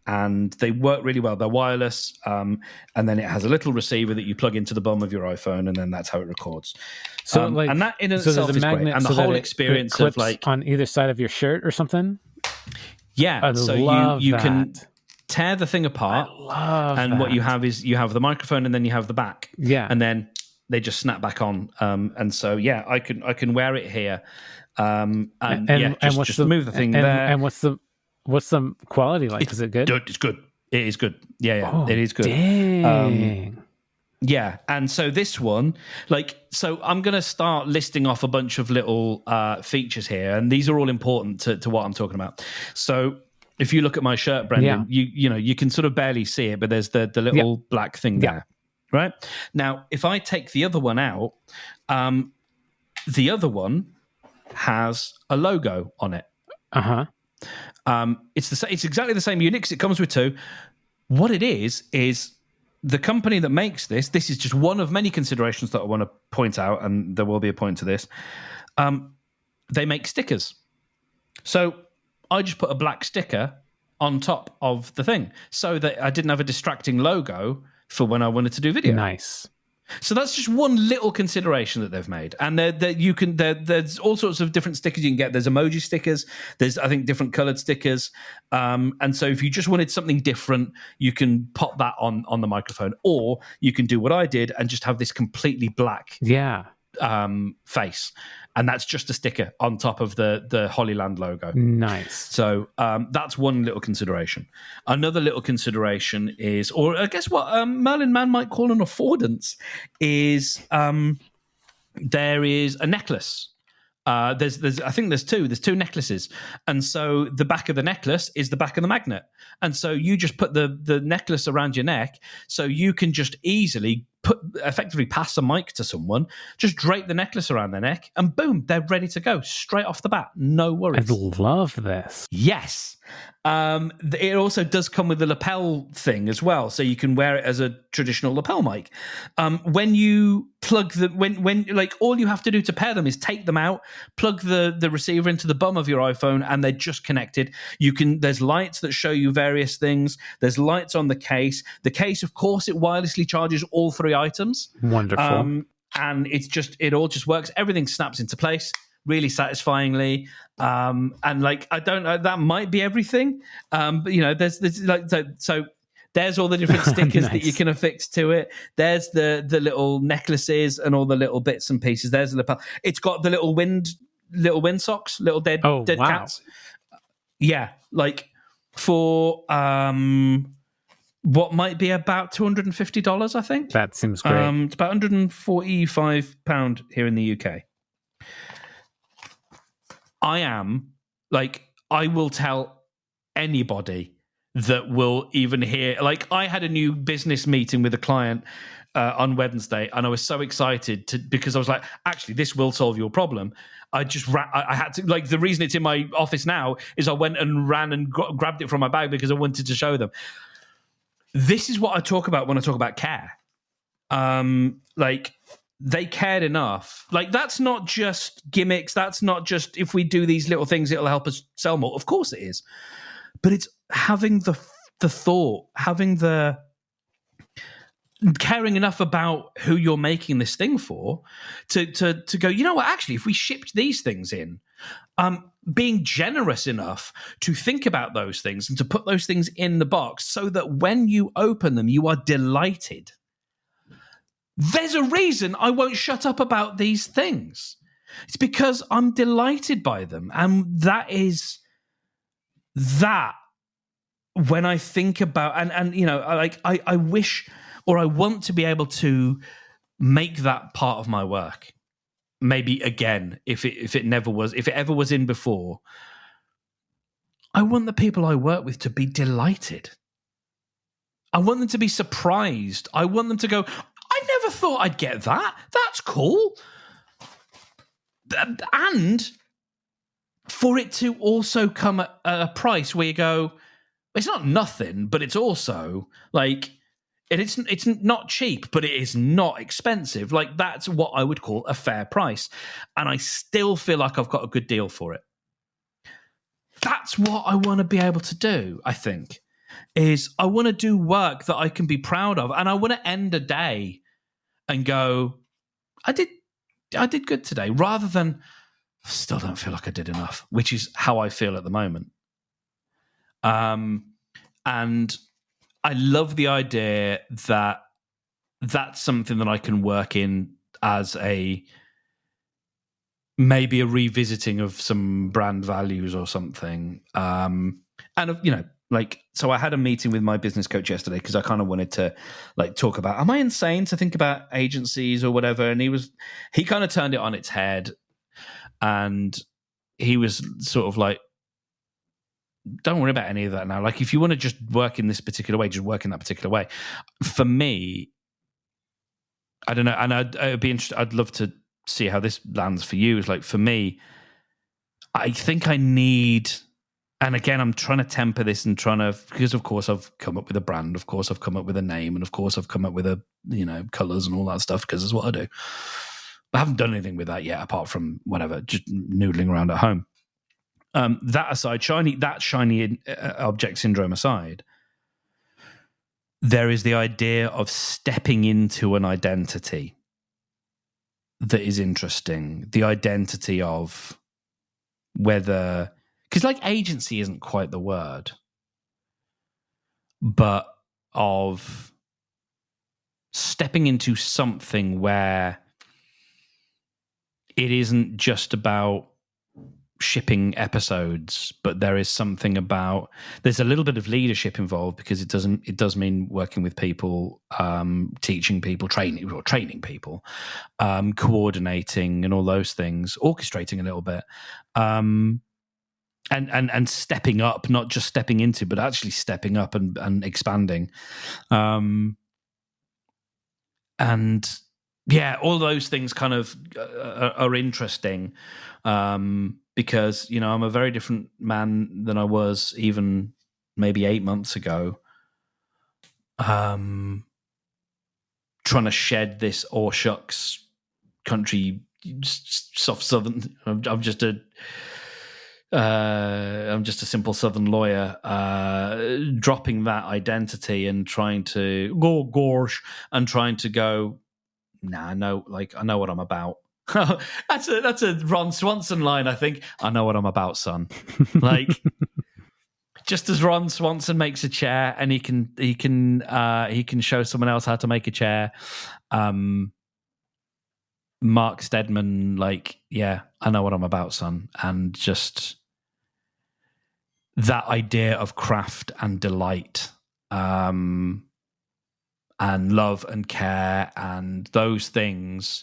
And they work really well. They're wireless, and then it has a little receiver that you plug into the bottom of your iPhone, and then that's how it records. So, and that in itself is great. And the whole experience of like on either side of your shirt or something. Yeah, so you can tear the thing apart, what you have is you have the microphone and then you have the back, and then they just snap back on. And so I can wear it here, and just move the thing there. And what's the quality like? Is it good? It's good. It is good. Yeah, it is good. Dang. Yeah, and so this one, so I'm going to start listing off a bunch of little features here, and these are all important to what I'm talking about. So if you look at my shirt, Brendan, you can sort of barely see it, but there's the little black thing there, right? Now, if I take the other one out, the other one has a logo on it. It's exactly the same Unix. It comes with two. What it is the company that makes this is just one of many considerations that I want to point out, and there will be a point to this. They make stickers. So I just put a black sticker on top of the thing so that I didn't have a distracting logo for when I wanted to do video. Nice. So that's just one little consideration that they've made. And there's all sorts of different stickers you can get. There's emoji stickers. There's, I think, different colored stickers. And so if you just wanted something different, you can pop that on the microphone. Or you can do what I did and just have this completely black face. And that's just a sticker on top of the Hollyland logo. Nice. So that's one little consideration. Another little consideration is, or I guess what Merlin Mann might call an affordance, is there is a necklace. I think there's two necklaces, and so the back of the necklace is the back of the magnet, and so you just put the necklace around your neck, so you can just easily effectively pass a mic to someone, just drape the necklace around their neck, and boom, they're ready to go straight off the bat. No worries. I love this. Yes. It also does come with the lapel thing as well, so you can wear it as a traditional lapel mic. When you plug when like all you have to do to pair them is take them out, plug the receiver into the bum of your iPhone, and they're just connected. There's lights that show you various things. There's lights on the case. The case, of course, it wirelessly charges all three items. Wonderful. And it all just works. Everything snaps into place really satisfyingly. And like, I don't know, that might be everything. But there's like, so there's all the different stickers that you can affix to it. There's the little necklaces and all the little bits and pieces. There's the lapel. It's got the little wind socks, little dead cats. Yeah. Like for, what might be about $250, I think. That seems great. It's about £145 here in the UK. I will tell anybody that will even hear. Like, I had a new business meeting with a client on Wednesday, and I was so excited because I was like, actually, this will solve your problem. I just I had to, like, the reason it's in my office now is I went and ran and grabbed it from my bag because I wanted to show them. This is what I talk about when I talk about care. Like, they cared enough. Like, that's not just gimmicks. That's not just if we do these little things, it'll help us sell more. Of course it is. But it's having the thought, having the caring enough about who you're making this thing for to go, you know what, actually, if we shipped these things in, being generous enough to think about those things and to put those things in the box so that when you open them, you are delighted. There's a reason I won't shut up about these things. It's because I'm delighted by them. And that is that when I think about, and you know, like I wish, or I want to be able to make that part of my work. Maybe again, if it ever was in before, I want the people I work with to be delighted. I want them to be surprised. I want them to go, I never thought I'd get that. That's cool. And for it to also come at a price where you go, it's not nothing, but it's also like, it's not cheap, but it is not expensive. Like, that's what I would call a fair price. And I still feel like I've got a good deal for it. That's what I want to be able to do, I think, is I want to do work that I can be proud of. And I want to end a day and go, I did good today, rather than I still don't feel like I did enough, which is how I feel at the moment. And I love the idea that that's something that I can work in as maybe a revisiting of some brand values or something. And, you know, like, so I had a meeting with my business coach yesterday because I kind of wanted to like talk about, am I insane to think about agencies or whatever? And he kind of turned it on its head, and he was sort of like, don't worry about any of that now. Like, if you want to just work in this particular way, just work in that particular way. For me, I don't know. And I'd be interested. I'd love to see how this lands for you. It's like, for me, I think I need, and again, I'm trying to temper this and because of course I've come up with a brand. Of course I've come up with a name. And of course I've come up with colors and all that stuff, because it's what I do. I haven't done anything with that yet, apart from whatever, just noodling around at home. That aside, shiny object syndrome aside, there is the idea of stepping into an identity that is interesting. The identity of whether, because like agency isn't quite the word, but of stepping into something where it isn't just about shipping episodes, but there is something about, there's a little bit of leadership involved, because it does mean working with people, teaching people, training people, coordinating and all those things, orchestrating a little bit, and stepping up, not just stepping into, but actually stepping up and expanding, and yeah, all those things kind of are interesting, because, you know, I'm a very different man than I was even maybe 8 months ago. Trying to shed this "or shucks" country, soft southern. I'm just a simple southern lawyer, dropping that identity and trying to go gosh and trying to go, nah, I know what I'm about. that's a Ron Swanson line, I think. I know what I'm about, son. Like, just as Ron Swanson makes a chair and he can show someone else how to make a chair. Mark Steadman, like, yeah, I know what I'm about, son. And just that idea of craft and delight, and love and care and those things,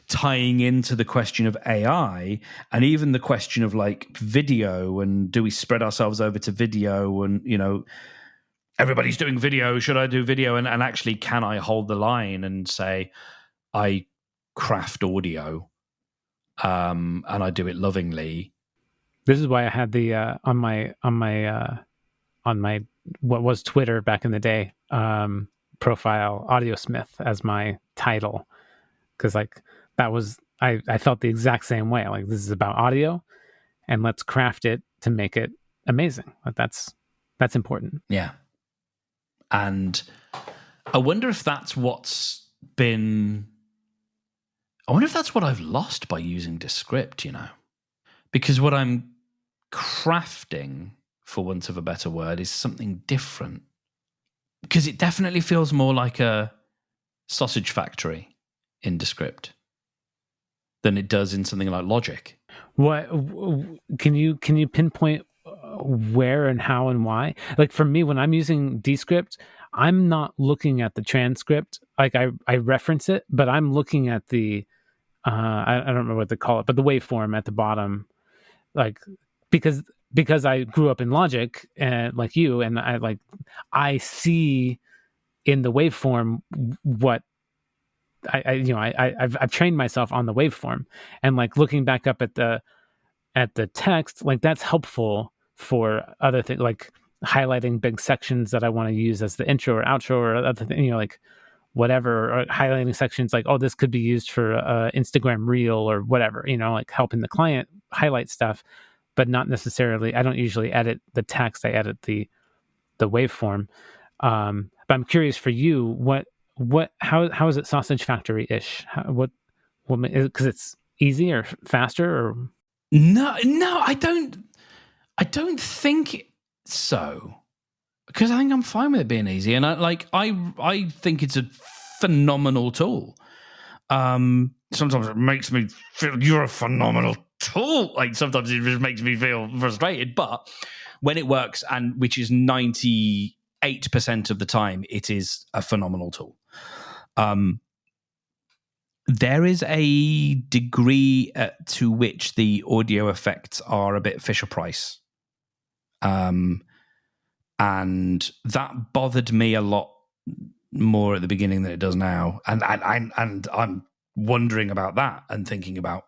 tying into the question of AI and even the question of like video, and do we spread ourselves over to video, and, you know, everybody's doing video. Should I do video? And actually, can I hold the line and say, I craft audio, and I do it lovingly. This is why I had the on my what was Twitter back in the day profile Audiosmith as my title, because like that was I felt the exact same way. Like, this is about audio, and let's craft it to make it amazing. Like that's important. Yeah. And I wonder if that's what's been. I wonder if that's what I've lost by using Descript, you know, because what I'm crafting, for want of a better word, is something different. Because it definitely feels more like a sausage factory in Descript than it does in something like Logic. What can you pinpoint where and how and why? Like for me, when I'm using Descript, I'm not looking at the transcript. Like I reference it, but I'm looking at the I don't remember what they call it, but the waveform at the bottom, like because I grew up in Logic and like you, and I see in the waveform what I've trained myself on the waveform, and like looking back up at the text, like that's helpful for other things, like highlighting big sections that I want to use as the intro or outro or other thing, you know, like whatever, or highlighting sections like, oh, this could be used for Instagram reel or whatever, you know, like helping the client highlight stuff, but not necessarily. I don't usually edit the text. I edit the waveform. But I'm curious for you, how is it sausage factory ish? What because it's easy or faster or no, I don't think so. Because I think I'm fine with it being easy, and I think it's a phenomenal tool. Sometimes it makes me feel you're a phenomenal tool. Like sometimes it just makes me feel frustrated, but when it works, and which is 98% of the time, it is a phenomenal tool. There is a degree to which the audio effects are a bit Fisher Price. And that bothered me a lot more at the beginning than it does now. And I'm wondering about that and thinking about,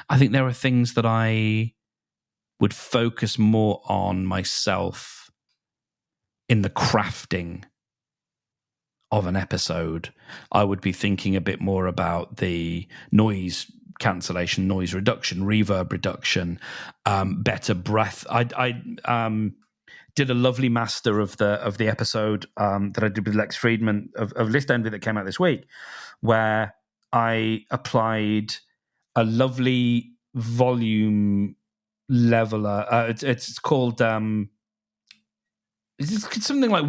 I think there are things that I would focus more on myself in the crafting of an episode. I would be thinking a bit more about the noise cancellation, noise reduction, reverb reduction, better breath. I did a lovely master of the episode that I did with Lex Friedman of List Envy that came out this week, where I applied a lovely volume leveler. It's called it's something like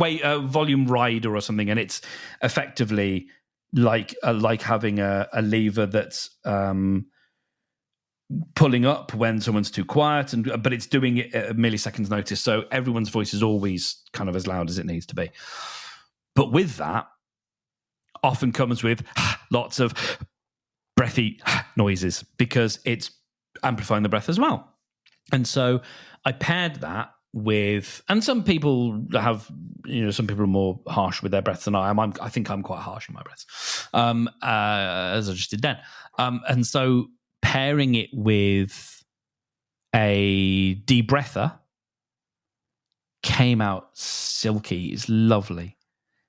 volume rider or something, and it's effectively like having a lever that's pulling up when someone's too quiet, but it's doing it at a milliseconds notice, so everyone's voice is always kind of as loud as it needs to be. But with that, often comes with lots of breathy noises because it's amplifying the breath as well. And so I paired that with, and some people have, some people are more harsh with their breaths than I am. I think I'm quite harsh in my breaths, as I just did then. And so pairing it with a debreather came out silky. It's lovely.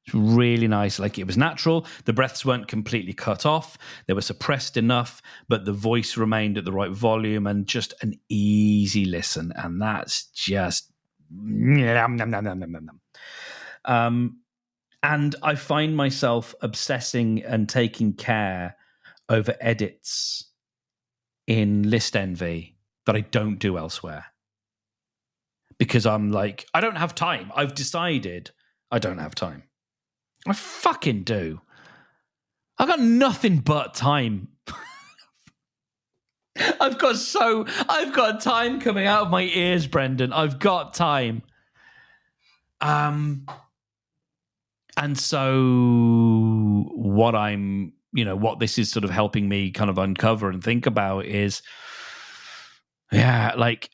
It's really nice. Like, it was natural. The breaths weren't completely cut off. They were suppressed enough, but the voice remained at the right volume, and just an easy listen. And that's just and I find myself obsessing and taking care over edits in List Envy that I don't do elsewhere, because I'm like, I don't have time. I've decided I don't have time. I fucking do. I've got nothing but time. I've got time coming out of my ears, Brendan. I've got time. And so what this is sort of helping me kind of uncover and think about is, like,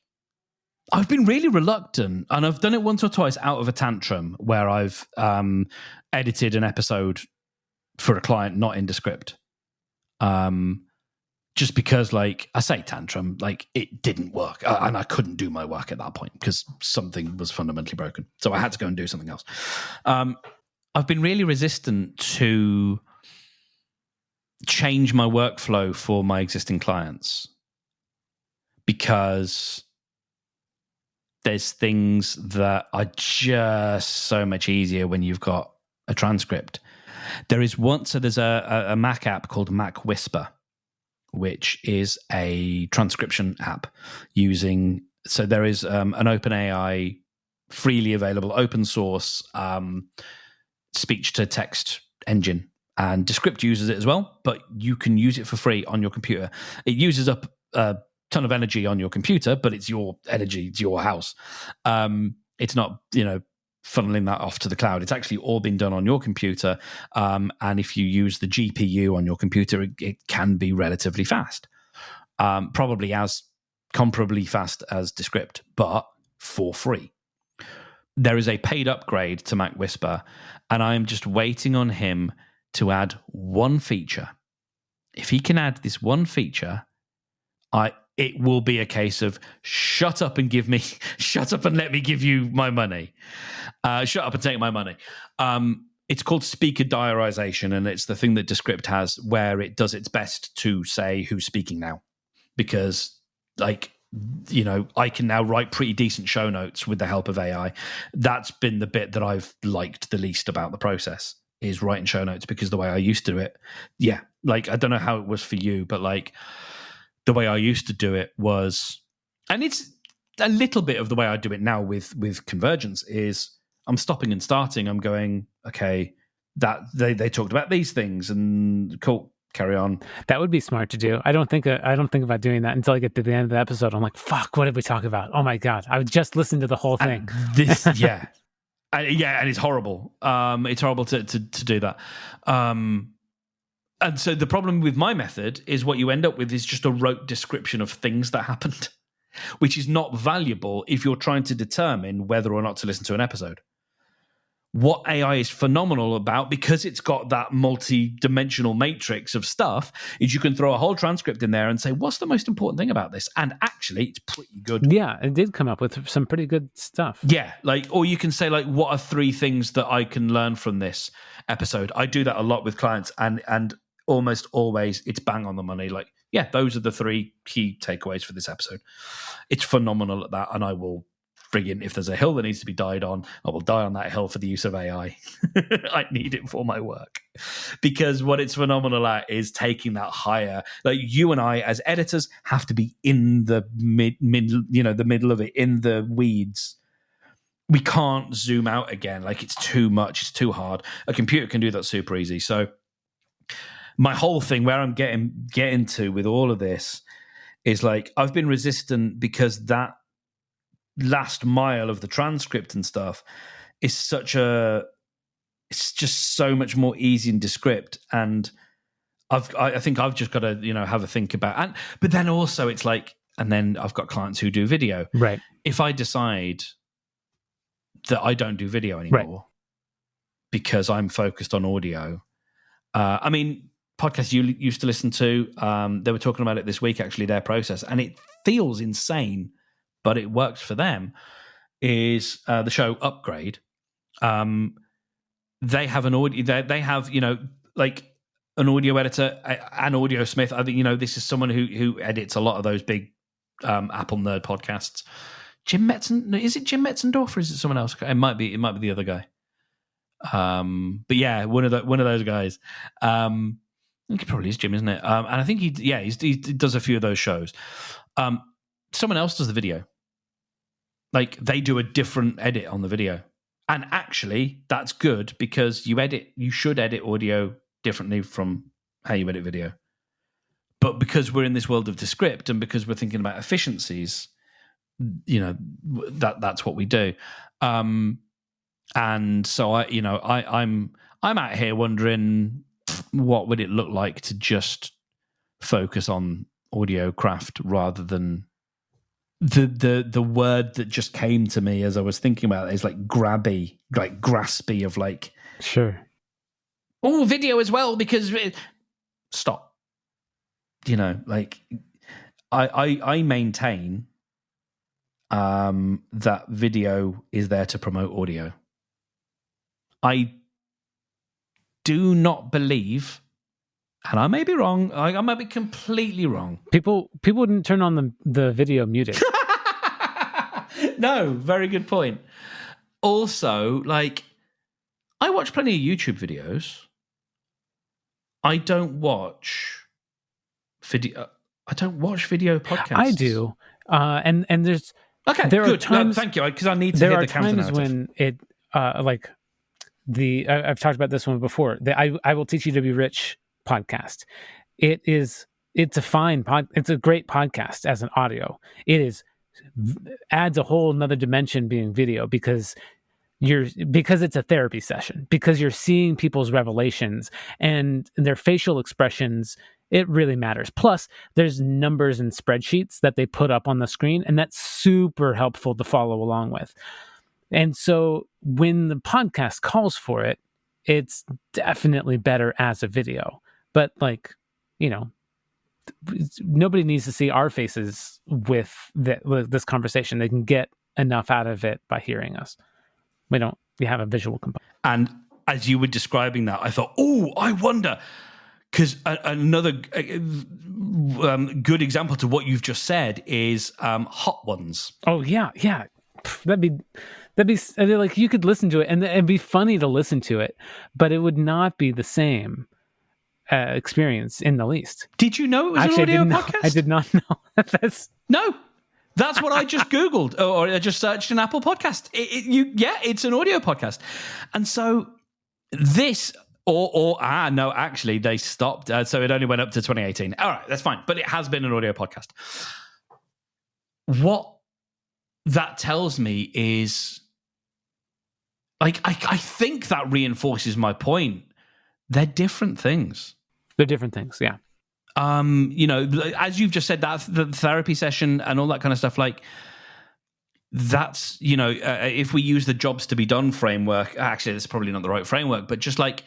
I've been really reluctant, and I've done it once or twice out of a tantrum where I've edited an episode for a client not in Descript. Just because, like, I say tantrum, like, it didn't work. And I couldn't do my work at that point because something was fundamentally broken. So I had to go and do something else. I've been really resistant to change my workflow for my existing clients because there's things that are just so much easier when you've got a transcript. There's a Mac app called Mac Whisper, which is a transcription app so there is an OpenAI freely available open source speech to text engine, and Descript uses it as well, but you can use it for free on your computer. It uses up a ton of energy on your computer, but it's your energy, it's your house. It's not, funneling that off to the cloud. It's actually all been done on your computer. And if you use the GPU on your computer, it can be relatively fast. Probably as comparably fast as Descript, but for free. There is a paid upgrade to Mac Whisper, and I'm just waiting on him to add one feature. If he can add this one feature, it will be a case of shut up and let me give you my money. Shut up and take my money. It's called speaker diarization, and it's the thing that Descript has where it does its best to say who's speaking now. Because, I can now write pretty decent show notes with the help of AI. That's been the bit that I've liked the least about the process, is writing show notes, because the way I used to do it, I don't know how it was for you, but the way I used to do it was, and it's a little bit of the way I do it now with Convergence, is I'm stopping and starting. I'm going, okay, that they talked about these things, and cool, carry on. That would be smart to do. I don't think about doing that until I get to the end of the episode. I'm like, fuck, what did we talk about? Oh my God, I would just listen to the whole thing. And it's horrible. It's horrible to do that. And so the problem with my method is what you end up with is just a rote description of things that happened, which is not valuable if you're trying to determine whether or not to listen to an episode. What AI is phenomenal about, because it's got that multi-dimensional matrix of stuff, is you can throw a whole transcript in there and say, what's the most important thing about this? And actually, it's pretty good. Yeah, it did come up with some pretty good stuff. Yeah, or you can say, what are 3 things that I can learn from this episode? I do that a lot with clients, and almost always it's bang on the money. Those are the 3 key takeaways for this episode. It's phenomenal at that, and I will friggin', if there's a hill that needs to be died on, I will die on that hill for the use of AI. I need it for my work, because what it's phenomenal at is taking that higher. You and I as editors have to be in the the middle of it, in the weeds. We can't zoom out again. It's too much. It's too hard. A computer can do that super easy. So my whole thing, where I'm getting to with all of this, is I've been resistant because that last mile of the transcript and stuff is it's just so much more easy in Descript, and I think I've just got to have a think about. But then also it's and then I've got clients who do video. Right. If I decide that I don't do video anymore because I'm focused on audio, podcasts you used to listen to, they were talking about it this week, actually, their process, and it feels insane, but it works for them, is the show Upgrade. They have an audio, they have, an audio editor, an audio smith. I think, this is someone who edits a lot of those big Apple nerd podcasts. Jim Metzen, is it Jim Metzendorf, or is it someone else? It might be the other guy. But yeah, one of those guys. I think it probably is Jim, isn't it? And I think he does a few of those shows. Someone else does the video. They do a different edit on the video. And actually, that's good, because you should edit audio differently from how you edit video. But because we're in this world of Descript, and because we're thinking about efficiencies, that's what we do. And so I'm out here wondering, what would it look like to just focus on audio craft rather than the word that just came to me as I was thinking about it is like grabby, like graspy of like, sure. Oh, video as well, because stop. You know, like I maintain that video is there to promote audio. I do not believe, and I may be wrong, I might be completely wrong. People didn't turn on the video muted. No, very good point. Also, like, I watch plenty of YouTube videos. I don't watch video. I don't watch video podcasts. I do, and there's there good. Are times. No, thank you, because I need to. There hear are the times when it like the I've talked about this one before. The I Will Teach You to Be Rich podcast. It's a fine it's a great podcast as an audio. It adds a whole another dimension being video because it's a therapy session, because you're seeing people's revelations and their facial expressions. It really matters. Plus, there's numbers and spreadsheets that they put up on the screen, and that's super helpful to follow along with. And so when the podcast calls for it, it's definitely better as a video. But like, nobody needs to see our faces with this conversation. They can get enough out of it by hearing us. We have a visual component. And as you were describing that, I thought, I wonder, because another good example to what you've just said is Hot Ones. Oh yeah. That'd be like, you could listen to it and it'd be funny to listen to it, but it would not be the same experience in the least. Did you know it was an audio podcast? I did not know. That's what I just Googled, or I just searched an Apple podcast. It's an audio podcast. And so this, no, actually they stopped. So it only went up to 2018. All right, that's fine. But it has been an audio podcast. What that tells me is, like, I think that reinforces my point. They're different things. They're different things, yeah. As you've just said, that the therapy session and all that kind of stuff, like, that's, if we use the jobs to be done framework, actually, that's probably not the right framework, but just like,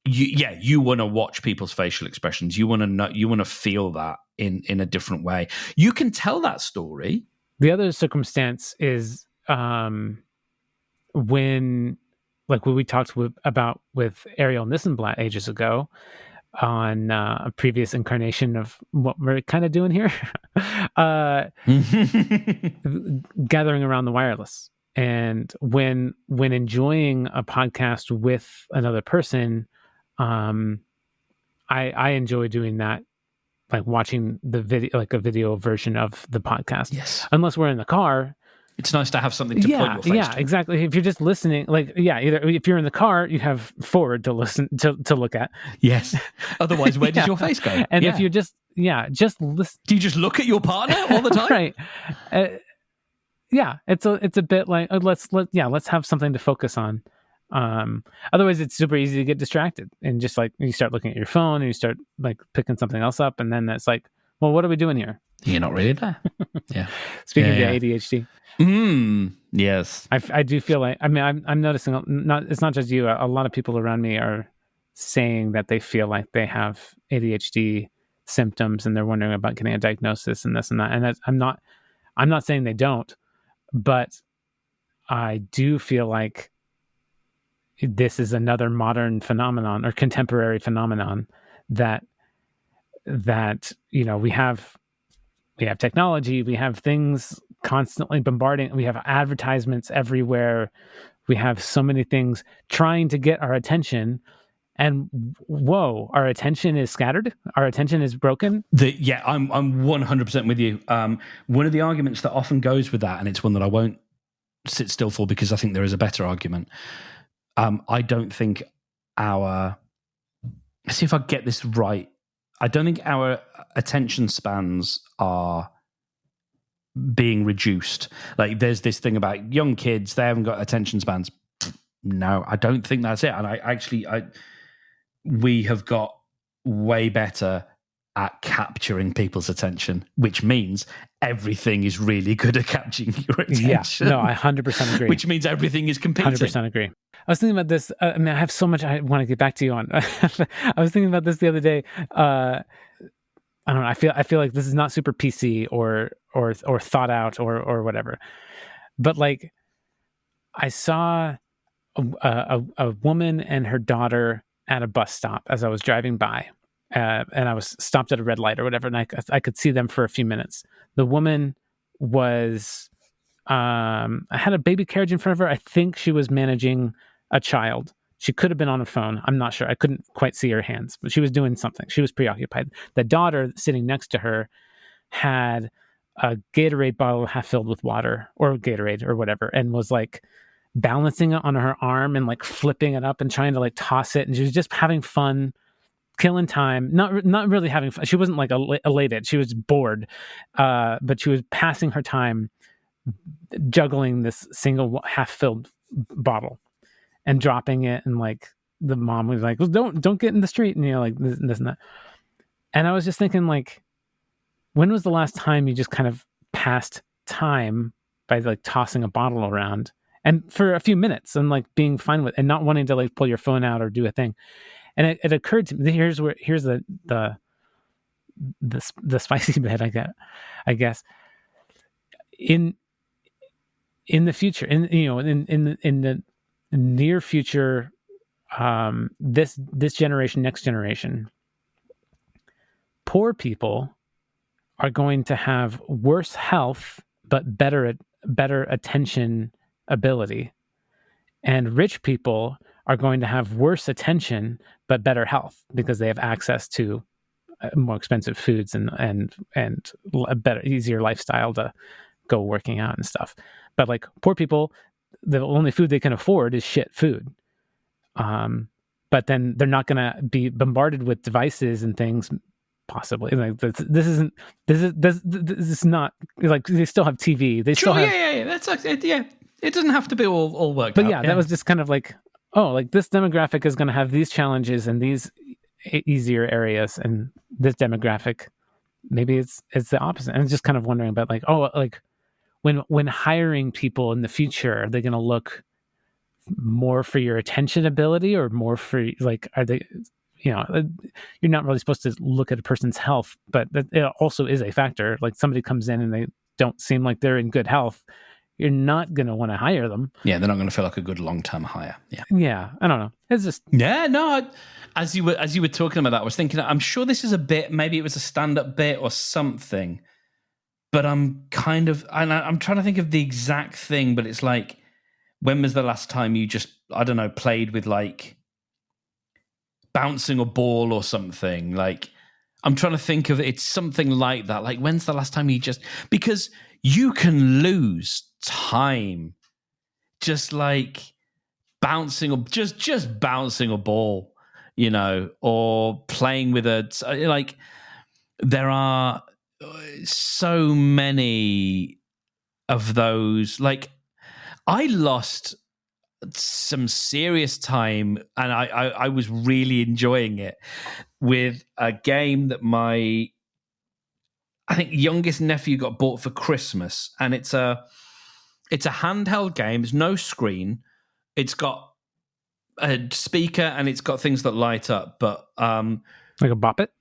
you want to watch people's facial expressions. You want to know, you want to feel that in a different way. You can tell that story. The other circumstance is when we talked about with Ariel Nissenblatt ages ago, on a previous incarnation of what we're kind of doing here, gathering around the wireless. And when enjoying a podcast with another person, I enjoy doing that, like watching the video, like a video version of the podcast. Yes. Unless we're in the car. It's nice to have something to put your face to. Yeah, exactly. If you're just listening, either if you're in the car, you have forward to listen to look at. Yes. Otherwise, where does your face go? And if you just listen. Do you just look at your partner all the time? Right. It's a bit like let's have something to focus on. Otherwise, it's super easy to get distracted and just like you start looking at your phone and you start like picking something else up, and then it's like, well, what are we doing here? You're not really there. Yeah. Speaking of ADHD. Yes. I do feel like, I'm noticing, it's not just you, a lot of people around me are saying that they feel like they have ADHD symptoms and they're wondering about getting a diagnosis and this and that. And I'm not saying they don't, but I do feel like this is another modern phenomenon or contemporary phenomenon that we have technology, we have things constantly bombarding, we have advertisements everywhere, we have so many things trying to get our attention, and our attention is scattered, our attention is broken. I'm 100% with you. One of the arguments that often goes with that, and it's one that I won't sit still for because I think there is a better argument. I don't think let's see if I get this right. I don't think our attention spans are being reduced. Like, there's this thing about young kids, they haven't got attention spans. No, I don't think that's it. And we have got way better at capturing people's attention, which means everything is really good at capturing your attention. Yeah, no, I 100% agree. Which means everything is competing. 100% agree. I was thinking about this. I mean, I have so much I want to get back to you on. I was thinking about this the other day. I don't know. I feel like this is not super PC or thought out or whatever. But like, I saw a woman and her daughter at a bus stop as I was driving by, and I was stopped at a red light or whatever, and I could see them for a few minutes. The woman was, I had a baby carriage in front of her. I think she was managing a child. She could have been on a phone. I'm not sure. I couldn't quite see her hands, but she was doing something. She was preoccupied. The daughter sitting next to her had a Gatorade bottle half filled with water or Gatorade or whatever, and was like balancing it on her arm and like flipping it up and trying to like toss it. And she was just having fun, killing time, not really having fun. She wasn't like elated. She was bored, but she was passing her time juggling this single half-filled bottle and dropping it. And like the mom was like, well, don't get in the street, and like this and that. And I was just thinking, like, when was the last time you just kind of passed time by like tossing a bottle around and for a few minutes and like being fine with and not wanting to like pull your phone out or do a thing? And it occurred to me, here's the spicy bit I guess in the future, in the near future, this generation, next generation, poor people are going to have worse health but better attention ability, and rich people are going to have worse attention but better health because they have access to more expensive foods and a better, easier lifestyle to go working out and stuff. But like poor people, the only food they can afford is shit food. But then they're not going to be bombarded with devices and things. Possibly, like this is not like they still have TV. They still have, yeah. That's like It doesn't have to be all worked but out. Yeah, that was just kind of like, oh, like this demographic is going to have these challenges and these easier areas, and this demographic maybe it's the opposite. And I'm just kind of wondering about like, oh, like when hiring people in the future, are they going to look more for your attention ability or more for like, are they? You're not really supposed to look at a person's health, but it also is a factor. Like somebody comes in and they don't seem like they're in good health, you're not going to want to hire them. Yeah, they're not going to feel like a good long-term hire. Yeah. I don't know. It's just as you were talking about that, I was thinking, I'm sure this is a bit. Maybe it was a stand-up bit or something, but I'm trying to think of the exact thing. But it's like, when was the last time you just, I don't know, played with like bouncing a ball or something? Like, I'm trying to think of it's something like that. Like, when's the last time you just, because you can lose time just like bouncing or just bouncing a ball, or playing with like, there are so many of those. Like, I lost some serious time, and I was really enjoying it, with a game that my, I think, youngest nephew got bought for Christmas, and it's a handheld game. It's no screen. It's got a speaker and it's got things that light up, but like a Bop It,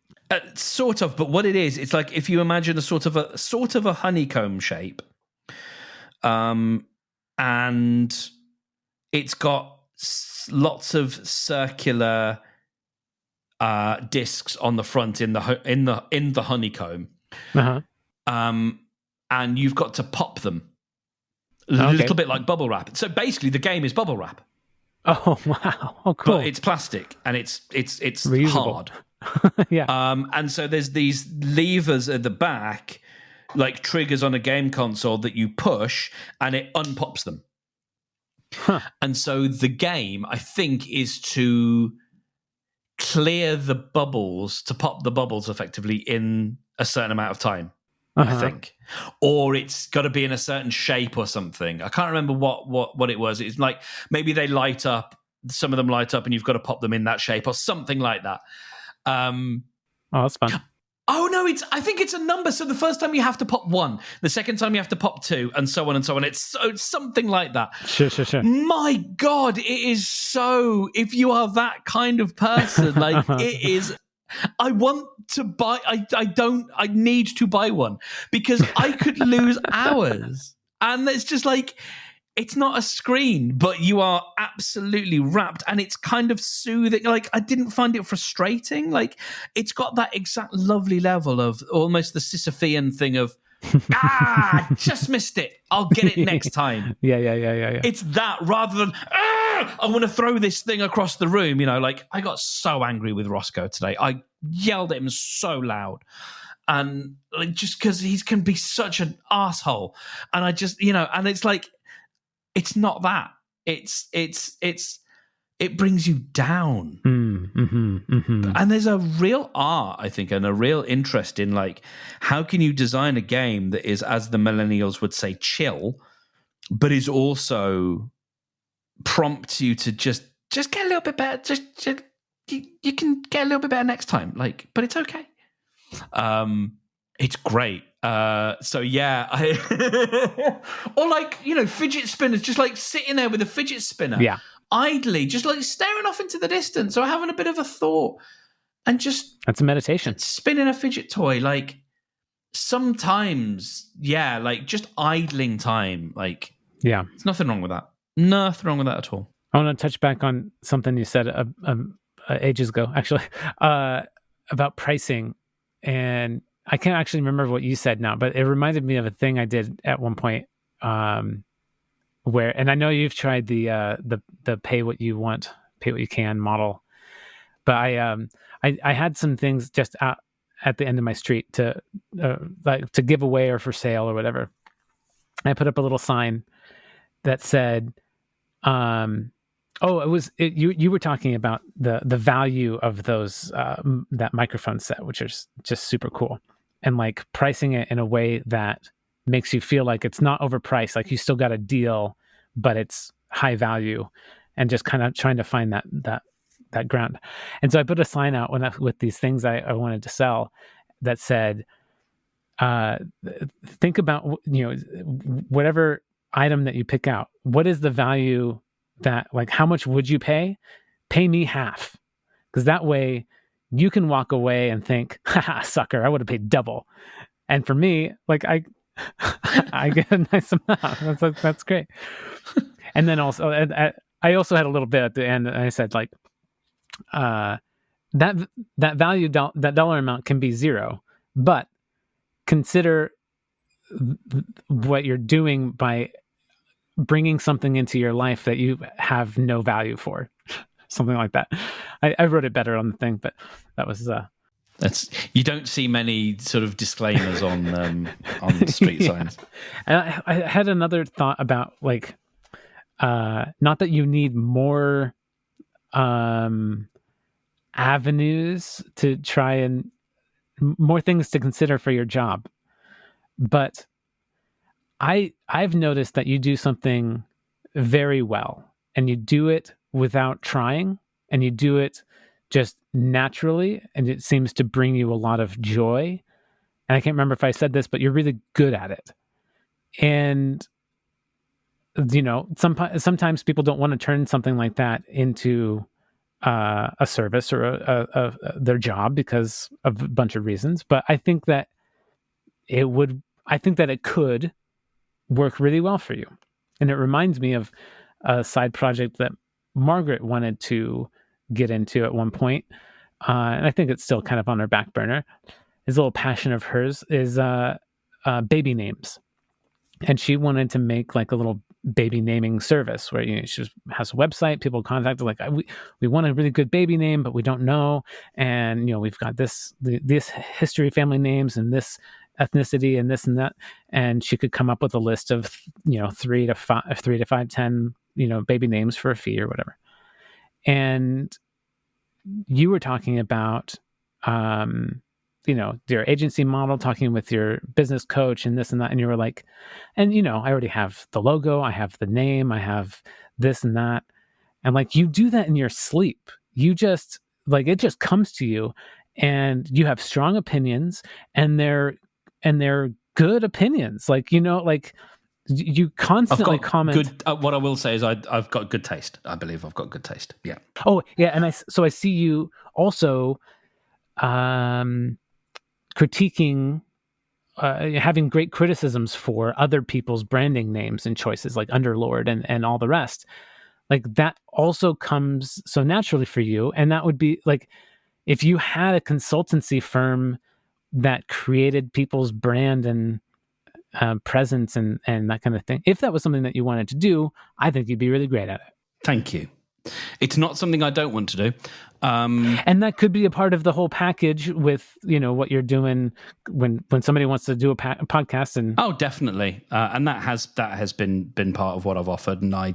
sort of. But what it is, it's like if you imagine a sort of a honeycomb shape, and it's got lots of circular discs on the front in the honeycomb, and you've got to pop them a little bit like bubble wrap. So basically, the game is bubble wrap. Oh wow! Oh cool. But it's plastic and it's reusable. Hard. Yeah. And so there's these levers at the back, like triggers on a game console that you push, and it unpops them. Huh. And so the game, I think, is to clear the bubbles, to pop the bubbles effectively in a certain amount of time, I think. Or it's got to be in a certain shape or something. I can't remember what it was. It's like maybe they light up, some of them light up and you've got to pop them in that shape or something like that. Oh, that's fun. Oh no, I think it's a number. So the first time you have to pop 1, the second time you have to pop 2, and so on and so on. It's something like that. Sure. My God, it is so. If you are that kind of person, like it is. I want to buy. I need to buy one because I could lose hours, and it's just like. It's not a screen, but you are absolutely wrapped, and it's kind of soothing. Like, I didn't find it frustrating. Like, it's got that exact lovely level of almost the Sisyphean thing of, just missed it. I'll get it next time. Yeah. It's that rather than, I want to throw this thing across the room. You know, like, I got so angry with Roscoe today. I yelled at him so loud. And like, just because he can be such an asshole. And I just, and it's like, it's not that. It brings you down. And there's a real art, I think, and a real interest in like, how can you design a game that is, as the millennials would say, chill, but is also prompts you to just get a little bit better. Just you can get a little bit better next time. Like, but it's okay. It's great. So yeah, or like, fidget spinners, just like sitting there with a fidget spinner, idly, just like staring off into the distance or having a bit of a thought, and just that's a meditation. Spinning a fidget toy, like sometimes, like just idling time, like there's nothing wrong with that. Nothing wrong with that at all. I want to touch back on something you said ages ago, actually, about pricing. And I can't actually remember what you said now, but it reminded me of a thing I did at one point, where, and I know you've tried the pay what you want, pay what you can model, but I had some things just out at the end of my street to like to give away or for sale or whatever. I put up a little sign that said, you were talking about the value of those that microphone set, which is just super cool, and like pricing it in a way that makes you feel like it's not overpriced, like you still got a deal, but it's high value, and just kind of trying to find that ground. And so I put a sign out with these things I wanted to sell that said, think about whatever item that you pick out, what is the value that, like, how much would you pay me half, because that way you can walk away and think, haha, sucker, I would have paid double. And for me, like, I get a nice amount. That's great. And then also I also had a little bit at the end, and I said, like, that value, that dollar amount can be zero, but consider what you're doing by bringing something into your life that you have no value for. Something like that. I wrote it better on the thing, but that was that's, you don't see many sort of disclaimers on street signs. And I had another thought about, like, not that you need more avenues to try and more things to consider for your job, but I've noticed that you do something very well, and you do it without trying, and you do it just naturally, and it seems to bring you a lot of joy. And I can't remember if I said this, but you're really good at it. And sometimes people don't want to turn something like that into a service or their job because of a bunch of reasons. But I think that it could work really well for you. And it reminds me of a side project that Margaret wanted to get into at one point. And I think it's still kind of on her back burner. His little passion of hers is baby names. And she wanted to make like a little baby naming service where she has a website, people contact her, like, we want a really good baby name, but we don't know. And we've got this history, family names, and this ethnicity, and this and that. And she could come up with a list of 3 to 5, 10 baby names for a fee or whatever. And you were talking about your agency model, talking with your business coach and this and that. And you were like, and I already have the logo, I have the name, I have this and that. And like, you do that in your sleep. You just, like, it just comes to you. and you have strong opinions, and they're good opinions. Like, like you constantly comment. What I will say is I've got good taste. I believe I've got good taste. Yeah. Oh yeah, and I see you also critiquing, having great criticisms for other people's branding names and choices, like Underlord and all the rest. Like, that also comes so naturally for you. And that would be like, if you had a consultancy firm that created people's brand and presence and that kind of thing, if that was something that you wanted to do, I think you'd be really great at it. Thank you. It's not something I don't want to do. And that could be a part of the whole package with, what you're doing when somebody wants to do a podcast. And definitely. And that has been part of what I've offered. And I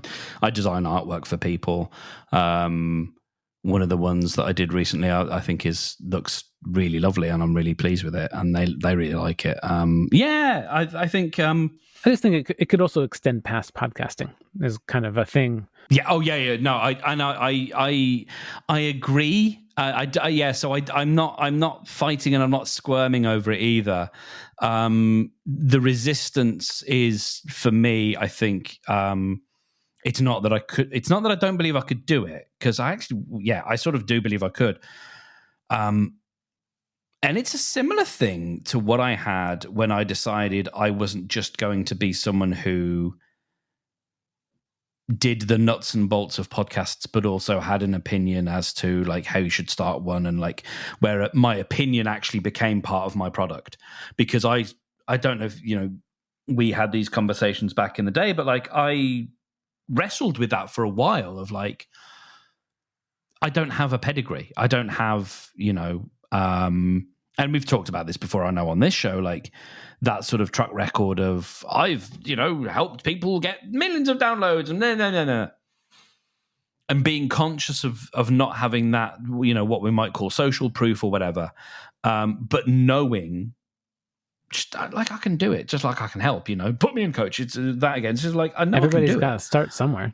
design artwork for people. One of the ones that I did recently, I think looks really lovely, and I'm really pleased with it. And they really like it. I think. I just think it could also extend past podcasting as kind of a thing. Yeah. Oh, yeah. No, I agree. So I'm not fighting and I'm not squirming over it either. The resistance is, for me, I think, it's not that I don't believe I could do it, because I sort of do believe I could. And it's a similar thing to what I had when I decided I wasn't just going to be someone who did the nuts and bolts of podcasts, but also had an opinion as to like how you should start one, and like where my opinion actually became part of my product. Because I don't know if, we had these conversations back in the day, but like I wrestled with that for a while of like, I don't have a pedigree. I don't have, and we've talked about this before, I know, on this show, like that sort of track record of I've, helped people get millions of downloads and no. And being conscious of not having that, what we might call social proof or whatever. But knowing just like I can do it, just like I can help, put me in, coach. It's that again. It's just like, I know everybody's got to start somewhere.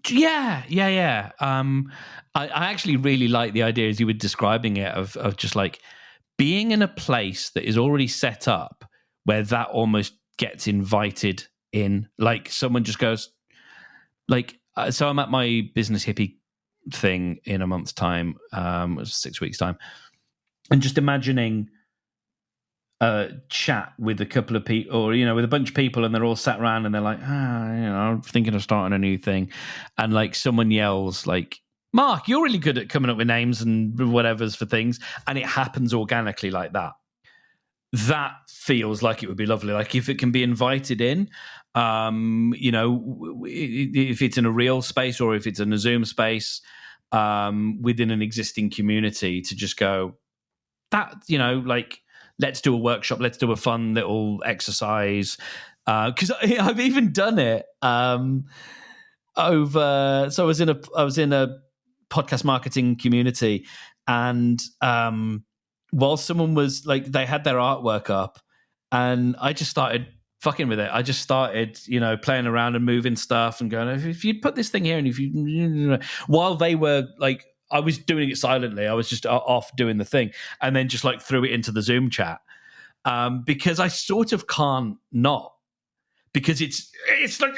Yeah. I actually really like the idea, as you were describing it, of just like being in a place that is already set up where that almost gets invited in. Like someone just goes, like, so I'm at my business hippie thing in a month's time, 6 weeks time, and just imagining chat with a couple of people, or with a bunch of people, and they're all sat around and they're like, I'm thinking of starting a new thing, and like someone yells like, Mark, you're really good at coming up with names and whatever's for things, and it happens organically like that. That feels like it would be lovely. Like if it can be invited in, if it's in a real space or if it's in a Zoom space, within an existing community, to just go that, like, let's do a workshop. Let's do a fun little exercise. Because I've even done it over. So I was in a podcast marketing community, and while someone was like, they had their artwork up, and I just started fucking with it. I just started, playing around and moving stuff and going, if you put this thing here, and if you, while they were like, I was doing it silently. I was just off doing the thing, and then just like threw it into the Zoom chat, because I sort of can't not, because it's like,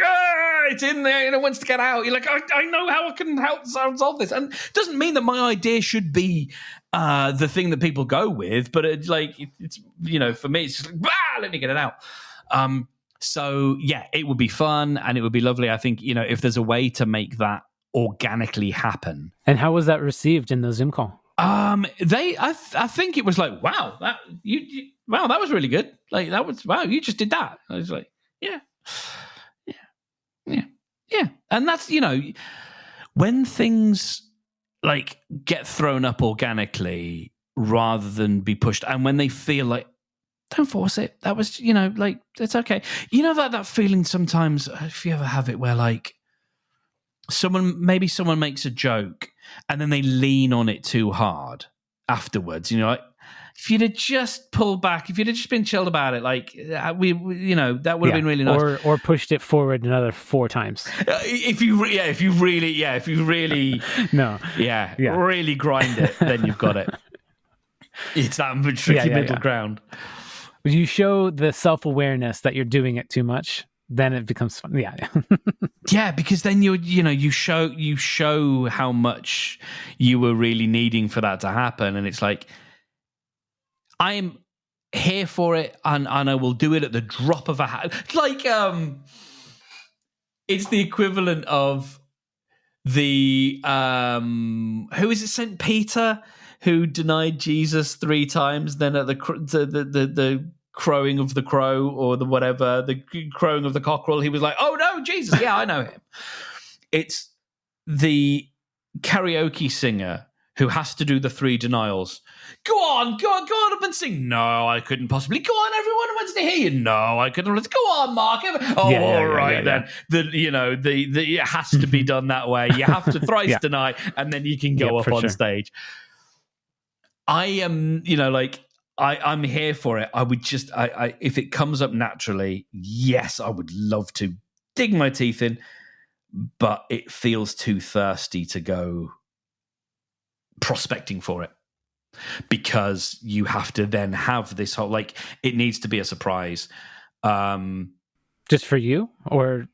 it's in there and it wants to get out. You're like, I know how I can help solve this, and it doesn't mean that my idea should be the thing that people go with, but it's like, it's for me, it's just like, let me get it out. So yeah, it would be fun and it would be lovely. I think if there's a way to make that organically happen. And how was that received in the Zoom call? I think it was like, wow, that that was really good. Like that was, wow, you just did that. I was like, yeah. And that's, when things like get thrown up organically rather than be pushed, and when they feel like, don't force it. That was, like, it's okay. That feeling sometimes, if you ever have it, where like someone makes a joke and then they lean on it too hard afterwards, like, if you'd have just pulled back, if you'd have just been chilled about it, like that would have been really nice. Or pushed it forward another 4 times. If you really no, really grind it, then you've got it. It's that tricky middle ground. You show the self-awareness that you're doing it too much, then it becomes fun. Yeah, because then you show how much you were really needing for that to happen, and it's like, I'm here for it, and I will do it at the drop of a hat. Like, it's the equivalent of the who is it, Saint Peter, who denied Jesus 3 times, then at the crowing of the crow, or the whatever, the crowing of the cockerel, he was like, oh no, Jesus, yeah, I know him. It's the karaoke singer who has to do the 3 denials. Go on up and sing. No, I couldn't possibly. Go on, everyone wants to hear you. No, I couldn't. Go on, Mark. All right then. It has to be done that way. You have to thrice deny, and then you can go up on stage. I am, I'm here for it. I would just, if it comes up naturally, yes, I would love to dig my teeth in, but it feels too thirsty to go prospecting for it, because you have to then have this whole, like, it needs to be a surprise. Just for you, or?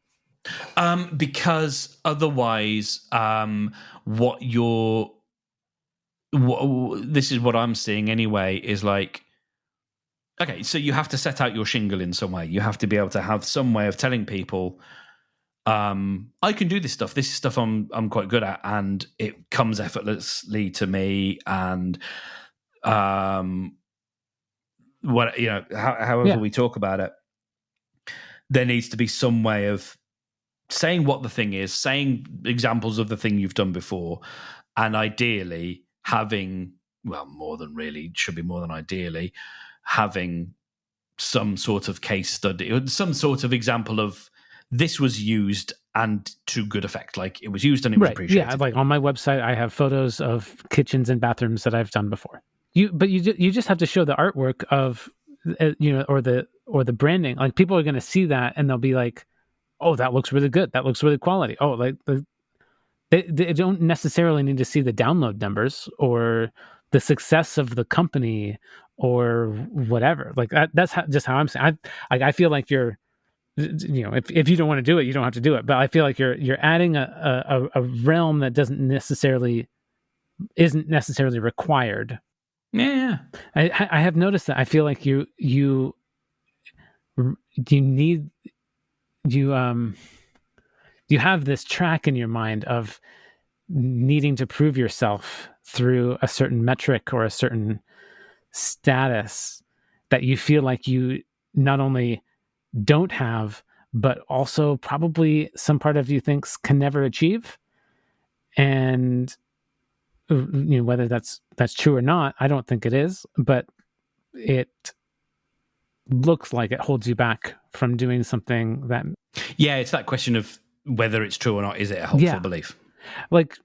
Because otherwise, this is what I'm seeing anyway, is like, okay, so you have to set out your shingle in some way. You have to be able to have some way of telling people, I can do this stuff. This is stuff I'm quite good at, and it comes effortlessly to me. And however we talk about it, there needs to be some way of saying what the thing is, saying examples of the thing you've done before, and ideally having, should be more than ideally, having some sort of case study or some sort of example of this was used and to good effect. Like, it was used and it was appreciated. Yeah, like on my website, I have photos of kitchens and bathrooms that I've done before. You just have to show the artwork of, or the branding. Like, people are going to see that and they'll be like, oh, that looks really good. That looks really quality. Oh, like they don't necessarily need to see the download numbers or the success of the company or whatever. Like, that's just how I'm saying. I feel like you're, if you don't want to do it, you don't have to do it. But I feel like you're adding a realm that isn't necessarily required. Yeah. I have noticed that. I feel like you have this track in your mind of needing to prove yourself through a certain metric or a certain status that you feel like you not only don't have, but also probably some part of you thinks can never achieve. And whether that's true or not, I don't think it is, but it looks like it holds you back from doing something that... Yeah, it's that question of whether it's true or not. Is it a helpful belief? Like,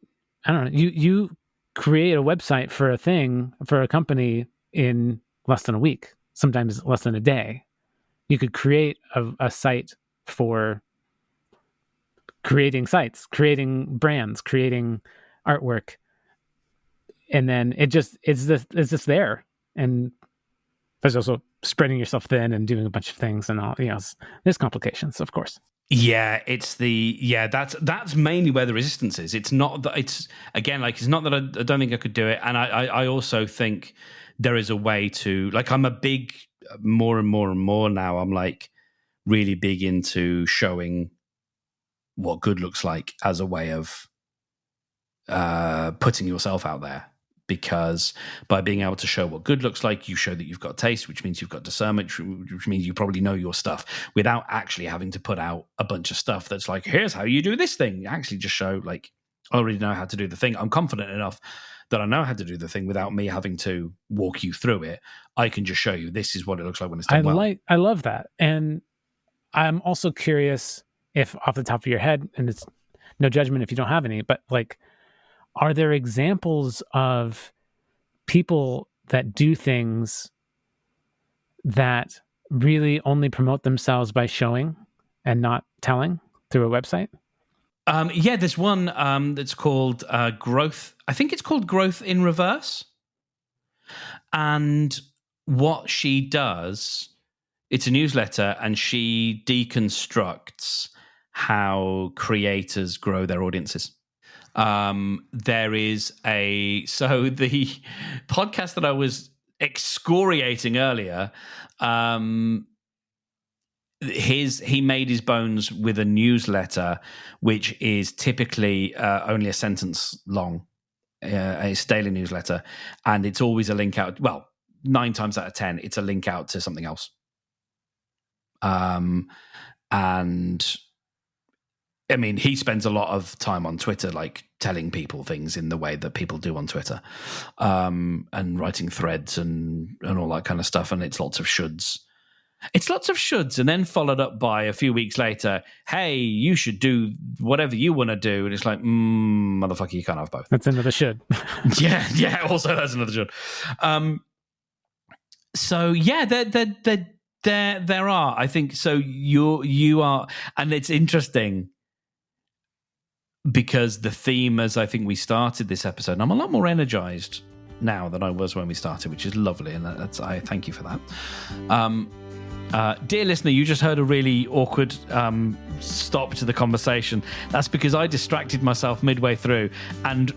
I don't know, you create a website for a company in less than a week, sometimes less than a day. You could create a site for creating sites, creating brands, creating artwork, and then it's just there. And there's also spreading yourself thin and doing a bunch of things and all. There's complications, of course. Yeah, that's mainly where the resistance is. It's not that it's not that I don't think I could do it, and I also think there is a way to, like, I'm a big, more and more now, I'm like really big into showing what good looks like as a way of putting yourself out there. Because by being able to show what good looks like, you show that you've got taste, which means you've got discernment, which means you probably know your stuff, without actually having to put out a bunch of stuff that's like, here's how you do this thing. You actually just show, like, I already know how to do the thing. I'm confident enough that I know how to do the thing without me having to walk you through it. I can just show you this is what it looks like when it's done well. I love that. And I'm also curious if, off the top of your head, and it's no judgment if you don't have any, but like, are there examples of people that do things that really only promote themselves by showing and not telling through a website? Yeah, there's one that's called Growth. I think it's called Growth in Reverse. And what she does, it's a newsletter, and she deconstructs how creators grow their audiences. There is the podcast that I was excoriating earlier, he made his bones with a newsletter which is typically only a sentence long, a daily newsletter, and it's always a link out. Well, 9 times out of 10, it's a link out to something else. And I mean, he spends a lot of time on Twitter, like telling people things in the way that people do on Twitter, and writing threads and all that kind of stuff. And it's lots of shoulds. It's lots of shoulds, and then followed up by a few weeks later, hey, you should do whatever you want to do. And it's like, motherfucker, you can't have both. That's another should. yeah. Also, that's another should. So yeah, there are. I think so. You are, and it's interesting because the theme, as I think we started this episode, and I'm a lot more energized now than I was when we started, which is lovely, and I thank you for that. Dear listener, you just heard a really awkward stop to the conversation. That's because I distracted myself midway through, and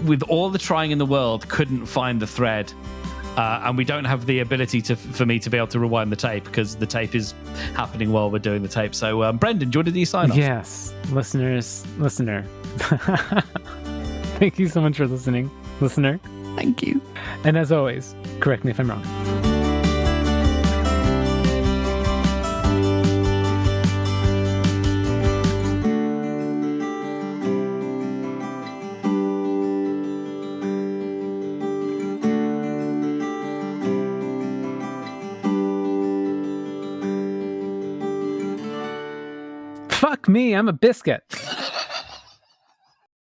with all the trying in the world, couldn't find the thread. And we don't have the ability for me to be able to rewind the tape because the tape is happening while we're doing the tape. So, Brendan, do you want to do your sign off? Yes, listener. Thank you so much for listening, listener. Thank you. And as always, correct me if I'm wrong. Fuck me, I'm a biscuit.